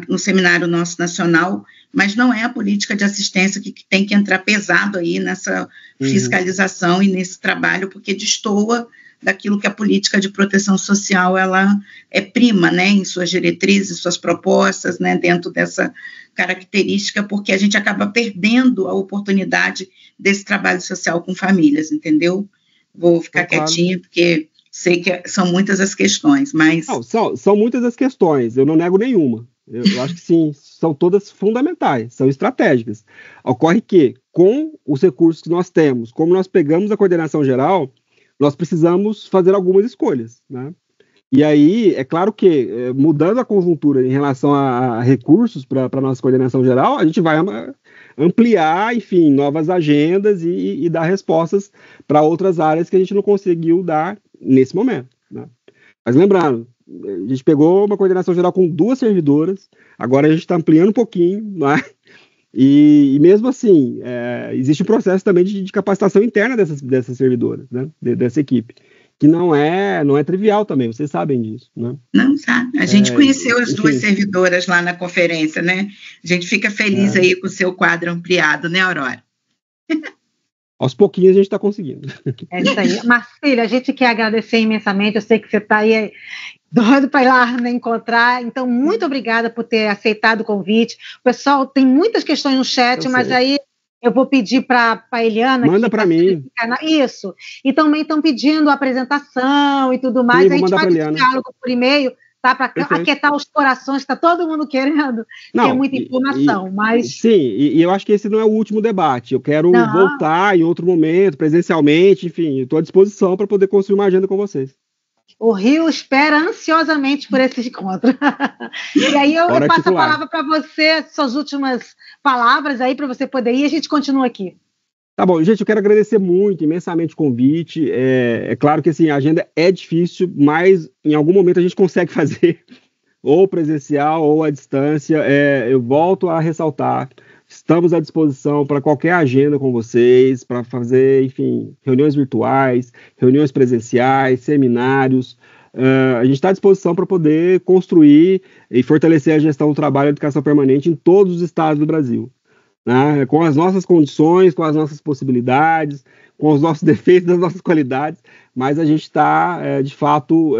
no seminário nosso nacional, mas não é a política de assistência que tem que entrar pesado aí nessa fiscalização e nesse trabalho, porque destoa daquilo que a política de proteção social, ela é prima, né, em suas diretrizes, suas propostas, né, dentro dessa característica, porque a gente acaba perdendo a oportunidade desse trabalho social com famílias, entendeu? Vou ficar quietinha, porque sei que são muitas as questões, mas... Não, são muitas as questões, eu não nego nenhuma. Eu acho que sim, são todas fundamentais, são estratégicas. Ocorre que, com os recursos que nós temos, como nós pegamos a coordenação geral, nós precisamos fazer algumas escolhas, né? E aí, é claro que, mudando a conjuntura em relação a recursos para a nossa coordenação geral, a gente vai ampliar, enfim, novas agendas e dar respostas para outras áreas que a gente não conseguiu dar nesse momento, né? Mas lembrando, a gente pegou uma coordenação geral com 2 servidoras, agora a gente está ampliando um pouquinho, né? E mesmo assim, existe um processo também de capacitação interna dessas servidoras, né? Dessa equipe, que não é trivial também, vocês sabem disso, né? Não sabe. A gente conheceu as 2 servidoras lá na conferência, né? A gente fica feliz aí com o seu quadro ampliado, né, Aurora? Aos pouquinhos a gente está conseguindo. É isso aí. Marcílio, a gente quer agradecer imensamente, eu sei que você está aí doido para ir lá, né, encontrar, então muito obrigada por ter aceitado o convite. O pessoal tem muitas questões no chat, mas aí eu vou pedir para a Eliana... Manda para mim. Isso. E também estão pedindo a apresentação e tudo mais. Sim, a gente faz um diálogo por e-mail, tá? Para aquietar os corações, está todo mundo querendo ter muita informação. Mas... Sim, e eu acho que esse não é o último debate. Eu quero voltar em outro momento, presencialmente, enfim, estou à disposição para poder construir uma agenda com vocês. O Rio espera ansiosamente por esse encontro. E aí eu passo a palavra para você, suas últimas palavras aí, para você poder ir, e a gente continua aqui. Tá bom, gente, eu quero agradecer muito, imensamente o convite. É claro que assim, a agenda é difícil, mas em algum momento a gente consegue fazer, ou presencial ou à distância. Eu volto a ressaltar, estamos à disposição para qualquer agenda com vocês, para fazer, enfim, reuniões virtuais, reuniões presenciais, seminários. A gente está à disposição para poder construir e fortalecer a gestão do trabalho e educação permanente em todos os estados do Brasil, né? Com as nossas condições, com as nossas possibilidades, com os nossos defeitos, as nossas qualidades, mas a gente está, de fato...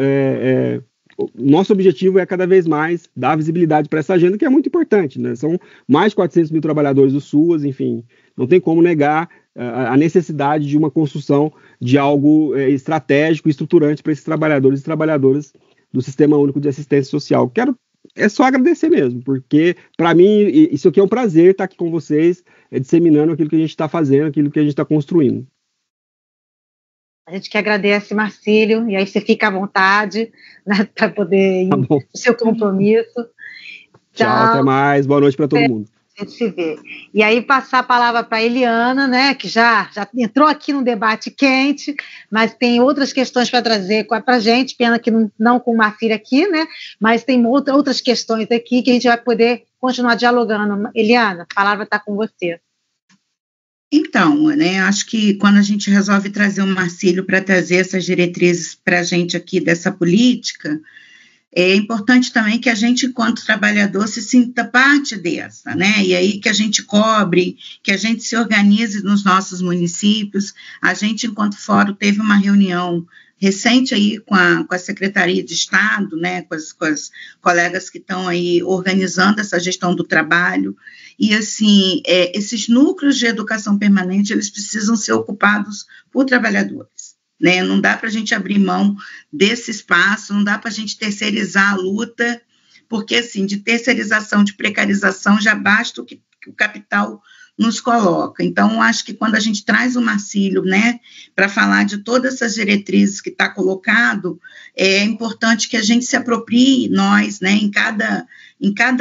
Nosso objetivo é cada vez mais dar visibilidade para essa agenda, que é muito importante, né? São mais de 400 mil trabalhadores do SUAS, enfim, não tem como negar a necessidade de uma construção de algo estratégico e estruturante para esses trabalhadores e trabalhadoras do Sistema Único de Assistência Social. É só agradecer mesmo, porque, para mim, isso aqui é um prazer estar aqui com vocês, disseminando aquilo que a gente está fazendo, aquilo que a gente está construindo. A gente que agradece, Marcílio, e aí você fica à vontade, né, para poder ir no seu compromisso. Tchau, até mais, boa noite para todo mundo. A gente se vê. E aí passar a palavra para a Eliana, né, que já entrou aqui no debate quente, mas tem outras questões para trazer para a gente, pena que não com o Marcílio aqui, né, mas tem outras questões aqui que a gente vai poder continuar dialogando. Eliana, a palavra está com você. Então, né, acho que quando a gente resolve trazer o Marcílio para trazer essas diretrizes para a gente aqui dessa política, é importante também que a gente, enquanto trabalhador, se sinta parte dessa, né? E aí que a gente cobre, que a gente se organize nos nossos municípios. A gente, enquanto fórum, teve uma reunião recente aí com a Secretaria de Estado, né, com as colegas que estão aí organizando essa gestão do trabalho, e assim, esses núcleos de educação permanente, eles precisam ser ocupados por trabalhadores, né, não dá para a gente abrir mão desse espaço, não dá para a gente terceirizar a luta, porque assim, de terceirização, de precarização, já basta o que o capital nos coloca. Então, acho que quando a gente traz o Marcílio, né, para falar de todas essas diretrizes que está colocado, é importante que a gente se aproprie, nós, né, em cada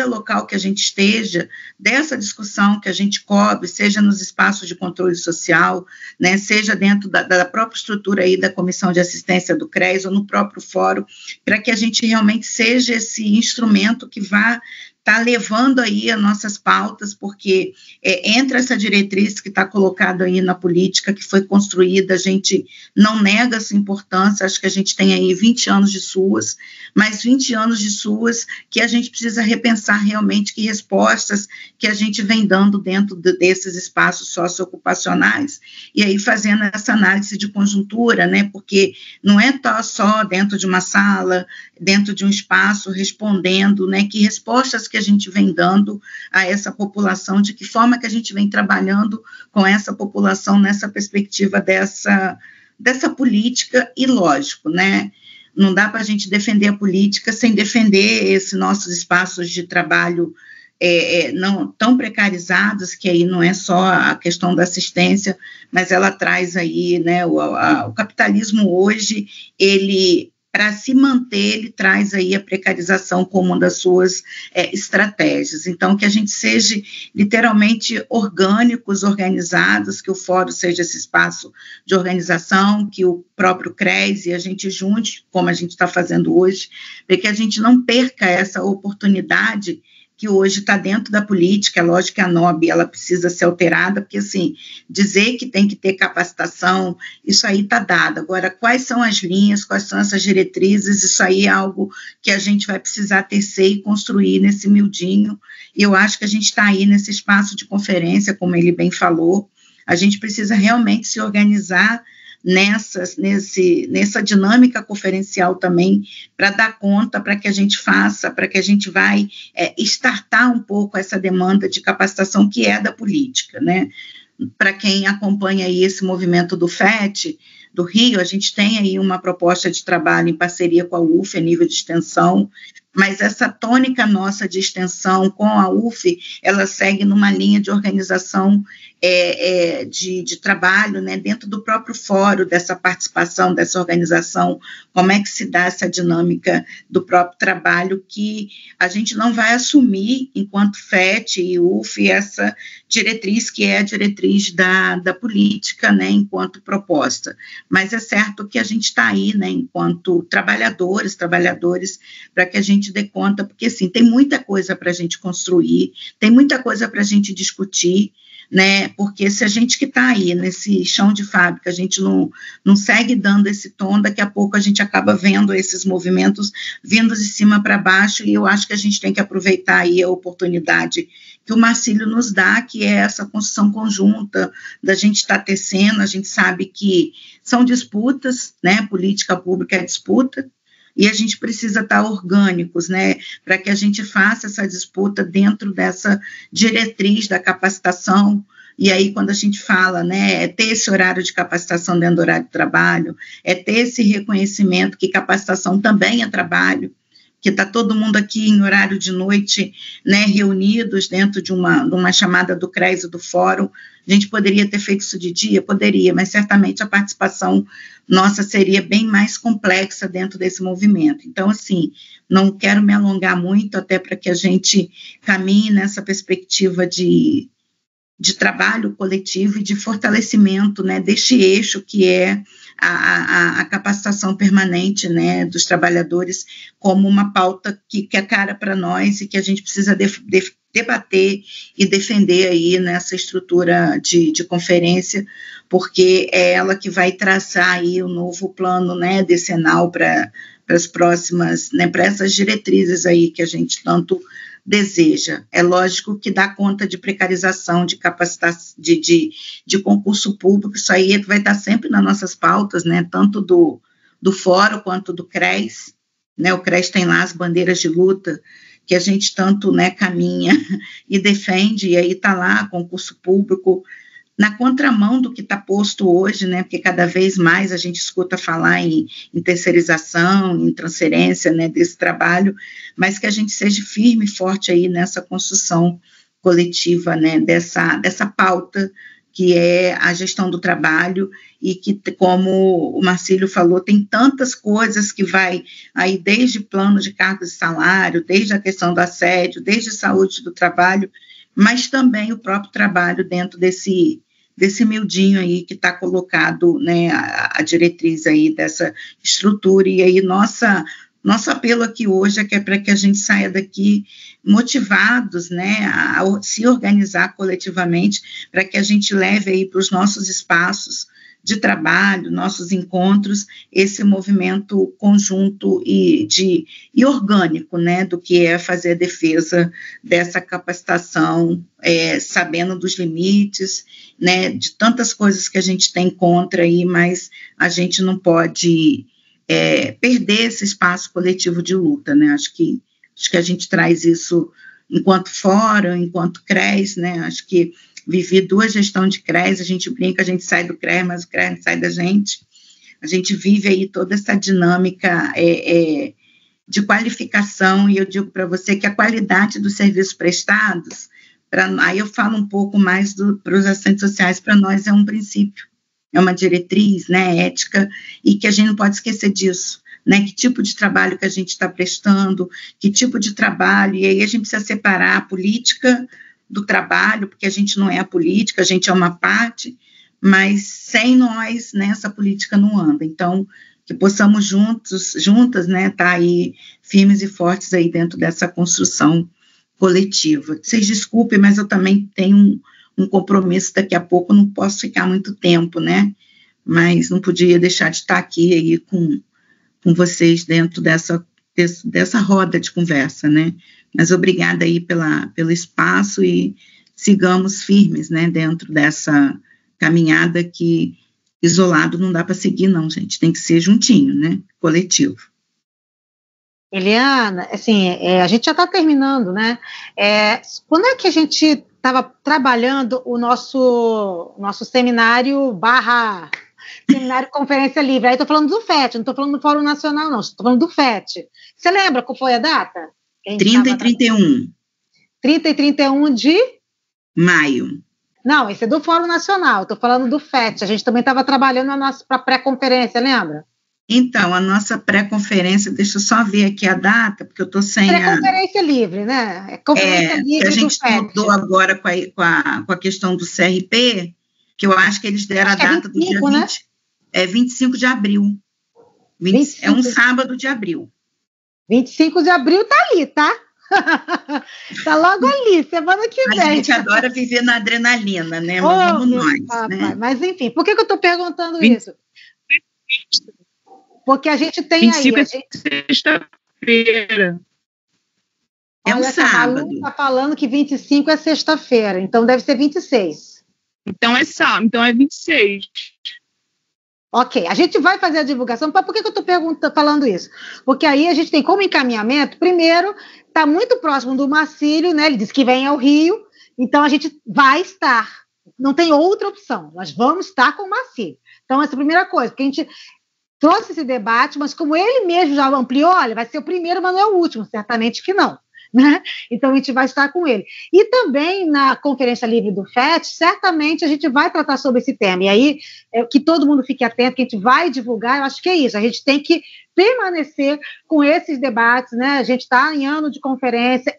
local que a gente esteja, dessa discussão que a gente cobre, seja nos espaços de controle social, né, seja dentro da própria estrutura aí da Comissão de Assistência do CRES ou no próprio fórum, para que a gente realmente seja esse instrumento que vá está levando aí as nossas pautas, porque entre essa diretriz que está colocada aí na política, que foi construída, a gente não nega essa importância, acho que a gente tem aí 20 anos de SUAS, mas 20 anos de SUAS que a gente precisa repensar realmente que respostas que a gente vem dando dentro desses espaços socioocupacionais, e aí fazendo essa análise de conjuntura, né, porque não é só dentro de uma sala, dentro de um espaço, respondendo, né, que respostas que a gente vem dando a essa população, de que forma que a gente vem trabalhando com essa população nessa perspectiva dessa política, e lógico, né, não dá para a gente defender a política sem defender esses nossos espaços de trabalho não tão precarizados, que aí não é só a questão da assistência, mas ela traz aí, né, o capitalismo hoje, ele, para se manter, ele traz aí a precarização como uma das suas estratégias. Então, que a gente seja literalmente orgânicos, organizados, que o fórum seja esse espaço de organização, que o próprio CRES e a gente junte, como a gente está fazendo hoje, para que a gente não perca essa oportunidade que hoje está dentro da política. É lógico que a NOB, ela precisa ser alterada, porque, assim, dizer que tem que ter capacitação, isso aí está dado. Agora, quais são as linhas, quais são essas diretrizes, isso aí é algo que a gente vai precisar tecer e construir nesse miudinho, e eu acho que a gente está aí nesse espaço de conferência, como ele bem falou, a gente precisa realmente se organizar nessa dinâmica conferencial também, para dar conta, para que a gente faça, para que a gente vai startar um pouco essa demanda de capacitação que é da política, né? Para quem acompanha aí esse movimento do FET, do Rio, a gente tem aí uma proposta de trabalho em parceria com a UF, a nível de extensão, mas essa tônica nossa de extensão com a UF, ela segue numa linha de organização de trabalho, né, dentro do próprio fórum, dessa participação, dessa organização, como é que se dá essa dinâmica do próprio trabalho, que a gente não vai assumir, enquanto FET e UF, essa diretriz, que é a diretriz da política, né, enquanto proposta, mas é certo que a gente está aí, né, enquanto trabalhadores, para que a gente dê conta, porque, assim, tem muita coisa para a gente construir, tem muita coisa para a gente discutir, né, porque se a gente que está aí nesse chão de fábrica, a gente não segue dando esse tom, daqui a pouco a gente acaba vendo esses movimentos vindo de cima para baixo, e eu acho que a gente tem que aproveitar aí a oportunidade que o Marcílio nos dá, que é essa construção conjunta, da gente estar tecendo. A gente sabe que são disputas, né, política pública é disputa, e a gente precisa estar orgânicos, né, para que a gente faça essa disputa dentro dessa diretriz da capacitação. E aí, quando a gente fala, né, é ter esse horário de capacitação dentro do horário de trabalho, é ter esse reconhecimento que capacitação também é trabalho, que está todo mundo aqui em horário de noite, né, reunidos dentro de uma chamada do CRES e do fórum. A gente poderia ter feito isso de dia? Poderia, mas certamente a participação nossa seria bem mais complexa dentro desse movimento. Então, assim, não quero me alongar muito, até para que a gente caminhe nessa perspectiva de trabalho coletivo e de fortalecimento, né, deste eixo que é a capacitação permanente, né, dos trabalhadores, como uma pauta que é cara para nós e que a gente precisa debater e defender aí nessa estrutura de conferência, porque é ela que vai traçar aí o novo plano, né, decenal para as próximas, né, para essas diretrizes aí que a gente tanto deseja. É lógico que dá conta de precarização, de capacitação, de concurso público, isso aí vai estar sempre nas nossas pautas, né, tanto do Fórum quanto do CRES, né, o CRES tem lá as bandeiras de luta que a gente tanto, né, caminha e defende, e aí está lá concurso público, na contramão do que está posto hoje, né, porque cada vez mais a gente escuta falar em terceirização, em transferência, né, desse trabalho, mas que a gente seja firme e forte aí nessa construção coletiva, né, dessa pauta que é a gestão do trabalho, e que, como o Marcílio falou, tem tantas coisas que vai aí desde plano de cargos e salário, desde a questão do assédio, desde a saúde do trabalho, mas também o próprio trabalho dentro desse miudinho aí que está colocado, né, a diretriz aí dessa estrutura, e aí nosso apelo aqui hoje é que é para que a gente saia daqui motivados, né, a se organizar coletivamente, para que a gente leve aí para os nossos espaços de trabalho, nossos encontros, esse movimento conjunto e orgânico, né, do que é fazer a defesa dessa capacitação, sabendo dos limites, né, de tantas coisas que a gente tem contra aí, mas a gente não pode perder esse espaço coletivo de luta, né, acho que a gente traz isso enquanto fórum, enquanto CRES, né, acho que vivi 2 gestões de CRES, a gente brinca, a gente sai do CRES, mas o CRES sai da gente, a gente vive aí toda essa dinâmica de qualificação, e eu digo para você que a qualidade dos serviços prestados, aí eu falo um pouco mais para os assistentes sociais, para nós é um princípio, é uma diretriz, né, ética, e que a gente não pode esquecer disso, né, que tipo de trabalho que a gente está prestando, que tipo de trabalho, e aí a gente precisa separar a política do trabalho, porque a gente não é a política, a gente é uma parte, mas sem nós, né, essa política não anda, então, que possamos juntas, né, tá aí firmes e fortes aí dentro dessa construção coletiva. Vocês desculpem, mas eu também tenho um compromisso daqui a pouco, não posso ficar muito tempo, né, mas não podia deixar de estar aqui aí com vocês dentro dessa roda de conversa, né, mas obrigada aí pelo espaço e sigamos firmes, né, dentro dessa caminhada que isolado não dá para seguir não, gente, tem que ser juntinho, né, coletivo. Eliana, assim, a gente já está terminando, né, quando é que a gente estava trabalhando o nosso seminário Conferência Livre? Aí estou falando do FET, não estou falando do Fórum Nacional, não, estou falando do FET. Você lembra qual foi a data? 30 e 31. 30 e 31 de? Maio. Não, esse é do Fórum Nacional, estou falando do FET. A gente também estava trabalhando para a pré-conferência, lembra? Então, a nossa pré-conferência, deixa eu só ver aqui a data, porque eu estou sem pré-conferência livre, né? É conferência livre a gente mudou agora com a questão do CRP, que eu acho que eles deram a data 25, do dia 20, né? 25 de abril. 25. É um sábado de abril. 25 de abril tá ali, tá? Tá logo ali, semana que vem. A gente adora viver na adrenalina, né? Mas vamos nós, né? Mas enfim, por que eu estou perguntando isso? Porque a gente tem 25 aí... 25 é sexta-feira. É um sábado. Está falando que 25 é sexta-feira, então deve ser 26. Então é sábado, então é 26. Ok, a gente vai fazer a divulgação. Por que eu estou falando isso? Porque aí a gente tem como encaminhamento, primeiro, está muito próximo do Marcílio, né? Ele disse que vem ao Rio, então a gente vai estar. Não tem outra opção, nós vamos estar com o Marcílio. Então, essa é a primeira coisa, porque a gente trouxe esse debate, mas como ele mesmo já ampliou, olha, vai ser o primeiro, mas não é o último, certamente que não. Né? Então a gente vai estar com ele. E também na Conferência Livre do FET, certamente a gente vai tratar sobre esse tema. E aí, que todo mundo fique atento, que a gente vai divulgar, eu acho que é isso. A gente tem que permanecer com esses debates, né? A gente está em ano de conferência,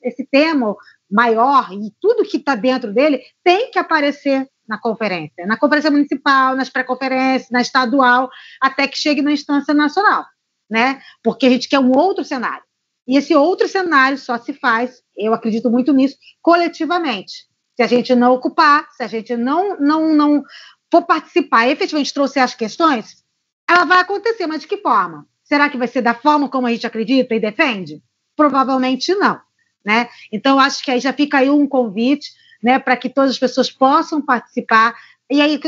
esse tema maior e tudo que está dentro dele tem que aparecer na conferência municipal, nas pré-conferências, na estadual, até que chegue na instância nacional, né? Porque a gente quer um outro cenário. E esse outro cenário só se faz eu acredito muito nisso, coletivamente. Se a gente não ocupar, se a gente não for participar, efetivamente trouxer as questões, ela vai acontecer, mas de que forma? Será que vai ser da forma como a gente acredita e defende? Provavelmente não, né? Então, acho que aí já fica aí um convite, né, para que todas as pessoas possam participar. E aí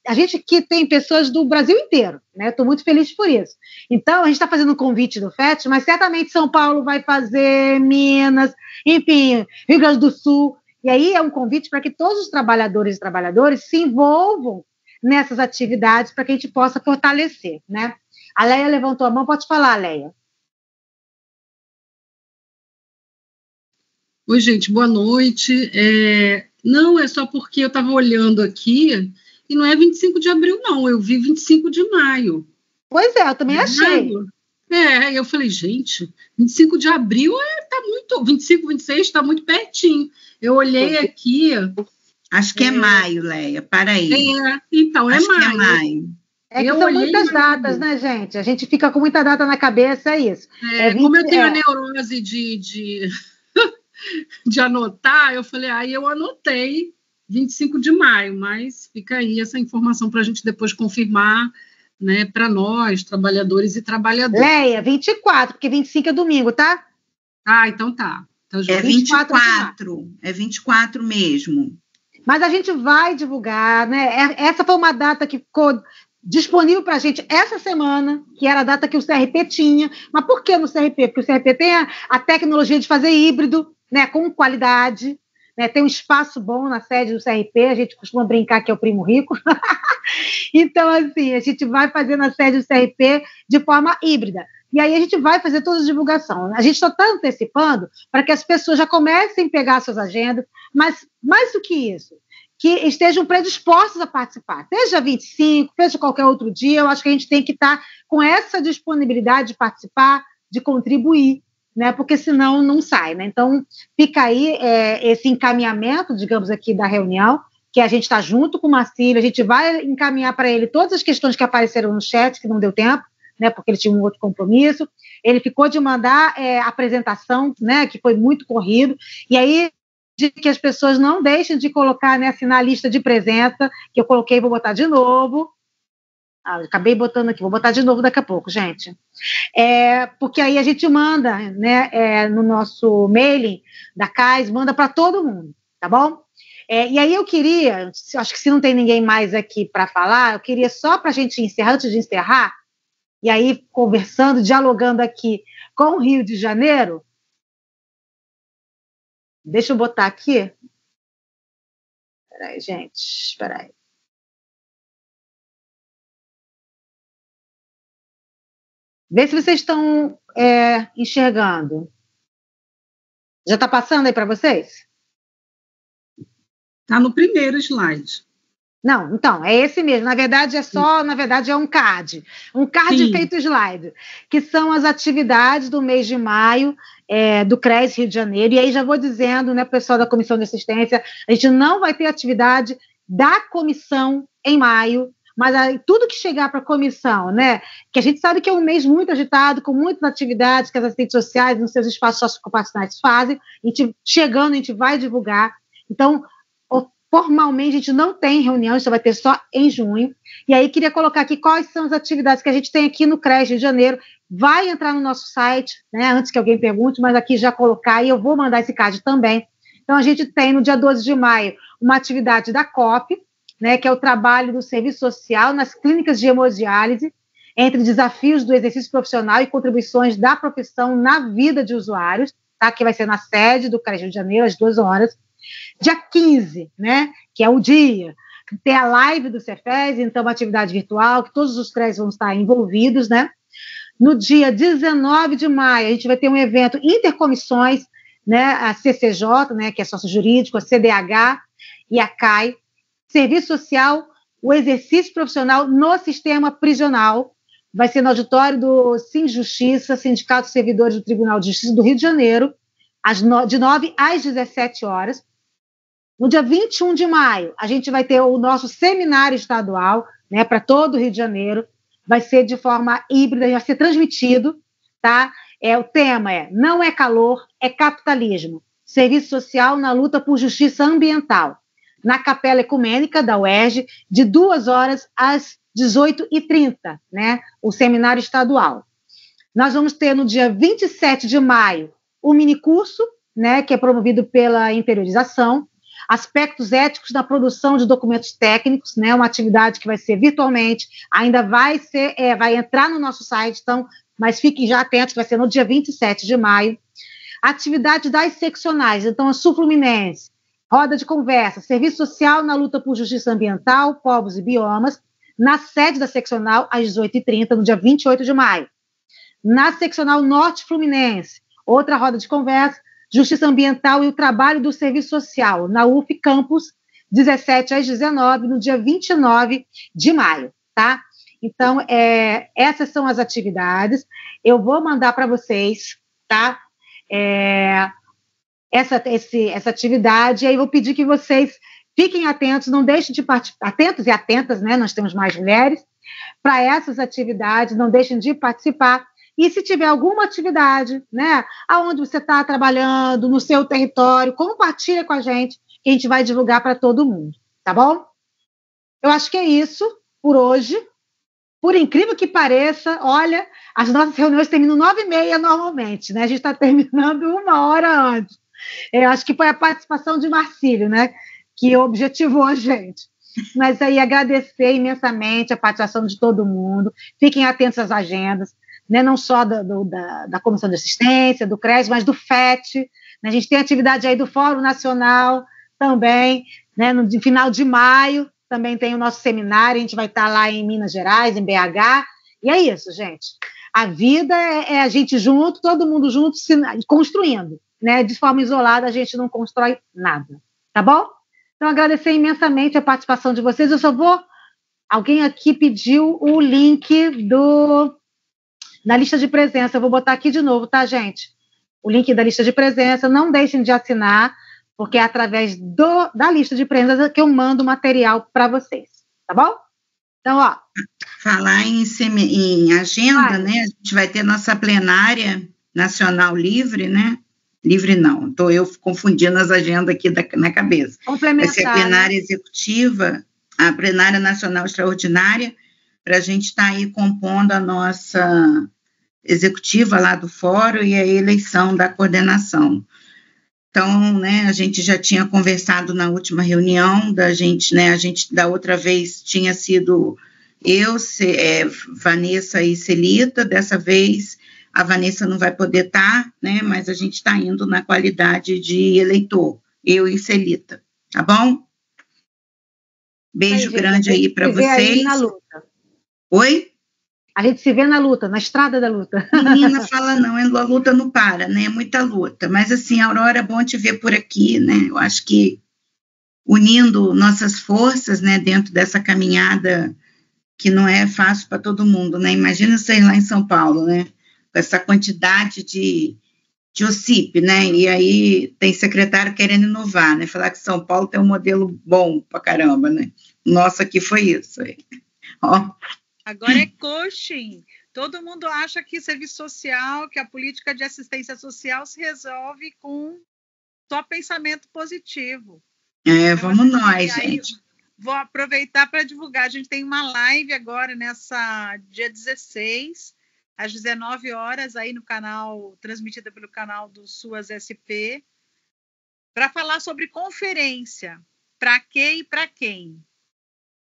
a gente aqui tem pessoas do Brasil inteiro, né? Estou muito feliz por isso. Então, a gente está fazendo um convite do FET, mas certamente São Paulo vai fazer, Minas, enfim, Rio Grande do Sul. E aí é um convite para que todos os trabalhadores e trabalhadoras se envolvam nessas atividades para que a gente possa fortalecer, né? A Leia levantou a mão, pode falar, Leia. Oi, gente, boa noite. Não, é só porque eu estava olhando aqui e não é 25 de abril, não, eu vi 25 de maio. Pois é, eu também achei. Eu falei, gente, 25 de abril tá muito, 25, 26 está muito pertinho. Eu olhei aqui. Acho que é maio, Leia, para aí. Então, acho maio. Que é maio. É que são muitas datas, né, gente? A gente fica com muita data na cabeça, é isso. Como eu tenho a neurose de anotar, eu falei, aí eu anotei 25 de maio, mas fica aí essa informação para a gente depois confirmar, né, para nós, trabalhadores e trabalhadoras. Leia, 24, porque 25 é domingo, tá? Então tá. Então, é 24, é 24 mesmo. Mas a gente vai divulgar, né? Essa foi uma data que ficou disponível para a gente essa semana, que era a data que o CRP tinha. Mas por que no CRP? Porque o CRP tem a tecnologia de fazer híbrido, né, com qualidade, né, tem um espaço bom na sede do CRP, a gente costuma brincar que é o primo rico. Então, assim, a gente vai fazer na sede do CRP de forma híbrida. E aí a gente vai fazer toda a divulgação. A gente só está antecipando para que as pessoas já comecem a pegar suas agendas, mas mais do que isso, que estejam predispostos a participar. Seja 25, seja qualquer outro dia, eu acho que a gente tem que estar com essa disponibilidade de participar, de contribuir, né? Porque senão não sai, né? Então, fica aí esse encaminhamento, digamos aqui, da reunião, que a gente está junto com o Marcílio, a gente vai encaminhar para ele todas as questões que apareceram no chat, que não deu tempo, né, porque ele tinha um outro compromisso, ele ficou de mandar a apresentação, né, que foi muito corrido, e aí de que as pessoas não deixem de colocar, né, assim, na lista de presença, que eu coloquei, vou botar de novo, acabei botando aqui, vou botar de novo daqui a pouco, gente, porque aí a gente manda, né, no nosso mailing da CAIS, manda para todo mundo, tá bom? E aí eu queria, acho que se não tem ninguém mais aqui para falar, eu queria só para a gente encerrar, antes de encerrar, e aí, conversando, dialogando aqui com o Rio de Janeiro, deixa eu botar aqui. Espera aí, gente, espera aí. Vê se vocês estão enxergando. Já está passando aí para vocês? Está no primeiro slide. Não, então, é esse mesmo. Na verdade, é um card. Um card Sim. feito slide, que são as atividades do mês de maio do CRES Rio de Janeiro. E aí já vou dizendo, né, pessoal da Comissão de Assistência, a gente não vai ter atividade da comissão em maio, mas aí, tudo que chegar para a comissão, né, que a gente sabe que é um mês muito agitado, com muitas atividades que as assistentes sociais nos seus espaços socioocupacionais fazem, chegando, a gente vai divulgar. Então, formalmente, a gente não tem reunião, isso vai ter só em junho. E aí, queria colocar aqui quais são as atividades que a gente tem aqui no CRES Rio de Janeiro. Vai entrar no nosso site, né, antes que alguém pergunte, mas aqui já colocar, e eu vou mandar esse card também. Então, a gente tem, no dia 12 de maio, uma atividade da COP, né, que é o trabalho do serviço social nas clínicas de hemodiálise, entre desafios do exercício profissional e contribuições da profissão na vida de usuários, tá, que vai ser na sede do CRES Rio de Janeiro, às 2 horas. Dia 15, né, que é o dia, tem a live do Cefes, então uma atividade virtual, que todos os CRES vão estar envolvidos, né? No dia 19 de maio, a gente vai ter um evento intercomissões, né, a CCJ, né, que é sócio jurídico, a CDH e a CAI, serviço social, o exercício profissional no sistema prisional, vai ser no auditório do Sinjustiça, Sindicato de Servidores do Tribunal de Justiça do Rio de Janeiro, de 9 às 17 horas. No dia 21 de maio, a gente vai ter o nosso seminário estadual, né, para todo o Rio de Janeiro, vai ser de forma híbrida, vai ser transmitido, tá? O tema não é calor, é capitalismo. Serviço Social na Luta por Justiça Ambiental, na Capela Ecumênica da UERJ, de 2 horas às 18h30, né, o seminário estadual. Nós vamos ter no dia 27 de maio o minicurso, né, que é promovido pela Interiorização, Aspectos Éticos da Produção de Documentos Técnicos, né, uma atividade que vai ser virtualmente, ainda vai entrar no nosso site, então, mas fiquem já atentos, vai ser no dia 27 de maio. Atividade das seccionais, então, a Sul-Fluminense, roda de conversa, Serviço Social na Luta por Justiça Ambiental, Povos e Biomas, na sede da seccional, às 18h30, no dia 28 de maio. Na seccional Norte Fluminense, outra roda de conversa, Justiça Ambiental e o Trabalho do Serviço Social, na UF Campus, 17 às 19, no dia 29 de maio, tá? Então, essas são as atividades. Eu vou mandar para vocês, tá? Essa atividade, e aí vou pedir que vocês fiquem atentos, não deixem de participar, atentos e atentas, né? Nós temos mais mulheres, para essas atividades, não deixem de participar. E se tiver alguma atividade, né, aonde você está trabalhando, no seu território, compartilha com a gente, que a gente vai divulgar para todo mundo, tá bom? Eu acho que é isso por hoje. Por incrível que pareça, olha, as nossas reuniões terminam 9h30 normalmente, né? A gente está terminando 1 hora antes. Eu acho que foi a participação de Marcílio, né, que objetivou a gente. Mas aí agradecer imensamente a participação de todo mundo. Fiquem atentos às agendas, né, não só da Comissão de Assistência, do CRES, mas do FET. Né, a gente tem atividade aí do Fórum Nacional também, né, no final de maio, também tem o nosso seminário, a gente vai estar lá em Minas Gerais, em BH, e é isso, gente. A vida é a gente junto, todo mundo junto, construindo, né, de forma isolada a gente não constrói nada, tá bom? Então, agradecer imensamente a participação de vocês. Alguém aqui pediu o link da lista de presença. Eu vou botar aqui de novo, tá, gente? O link da lista de presença. Não deixem de assinar, porque é através da lista de presença que eu mando material para vocês, tá bom? Então, ó. Falar em agenda, né? A gente vai ter nossa plenária nacional livre, né? Livre não, estou eu confundindo as agendas aqui na cabeça. Vai ser a plenária executiva, a plenária nacional extraordinária, para a gente estar aí compondo a nossa executiva lá do fórum e a eleição da coordenação. Então, né, a gente já tinha conversado na última reunião da gente, né, a gente da outra vez tinha sido eu, Vanessa e Celita, dessa vez a Vanessa não vai poder estar, né, mas a gente está indo na qualidade de eleitor, eu e Celita, tá bom? Beijo grande aí para vocês. Aí na luta. Oi? A gente se vê na luta, na estrada da luta. Menina, fala não, a luta não para, né? É muita luta. Mas, assim, Aurora, é bom te ver por aqui, né? Eu acho que unindo nossas forças, né, dentro dessa caminhada que não é fácil para todo mundo, né? Imagina você ir lá em São Paulo, né? Com essa quantidade de OCIP, né? E aí tem secretário querendo inovar, né? Falar que São Paulo tem um modelo bom pra caramba, né? Nossa, aqui foi isso aí. Ó. Agora é coaching. Todo mundo acha que serviço social, que a política de assistência social se resolve com só pensamento positivo. Vamos nós, gente. Vou aproveitar para divulgar. A gente tem uma live agora, dia 16, às 19 horas, aí no canal, transmitida pelo canal do SUAS SP, para falar sobre conferência. Para quê e para quem?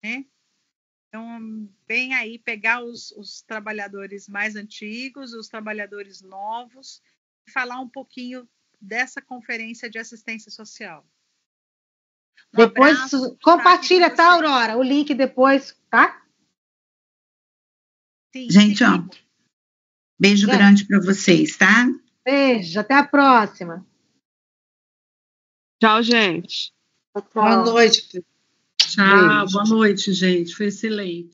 Né? Então, vem aí pegar os trabalhadores mais antigos, os trabalhadores novos, e falar um pouquinho dessa conferência de assistência social. Depois compartilha, tá, Aurora? O link depois, tá? Sim, gente, ó, beijo grande para vocês, tá? Beijo, até a próxima. Tchau, gente. Boa noite. Tchau, boa noite, gente. Foi excelente.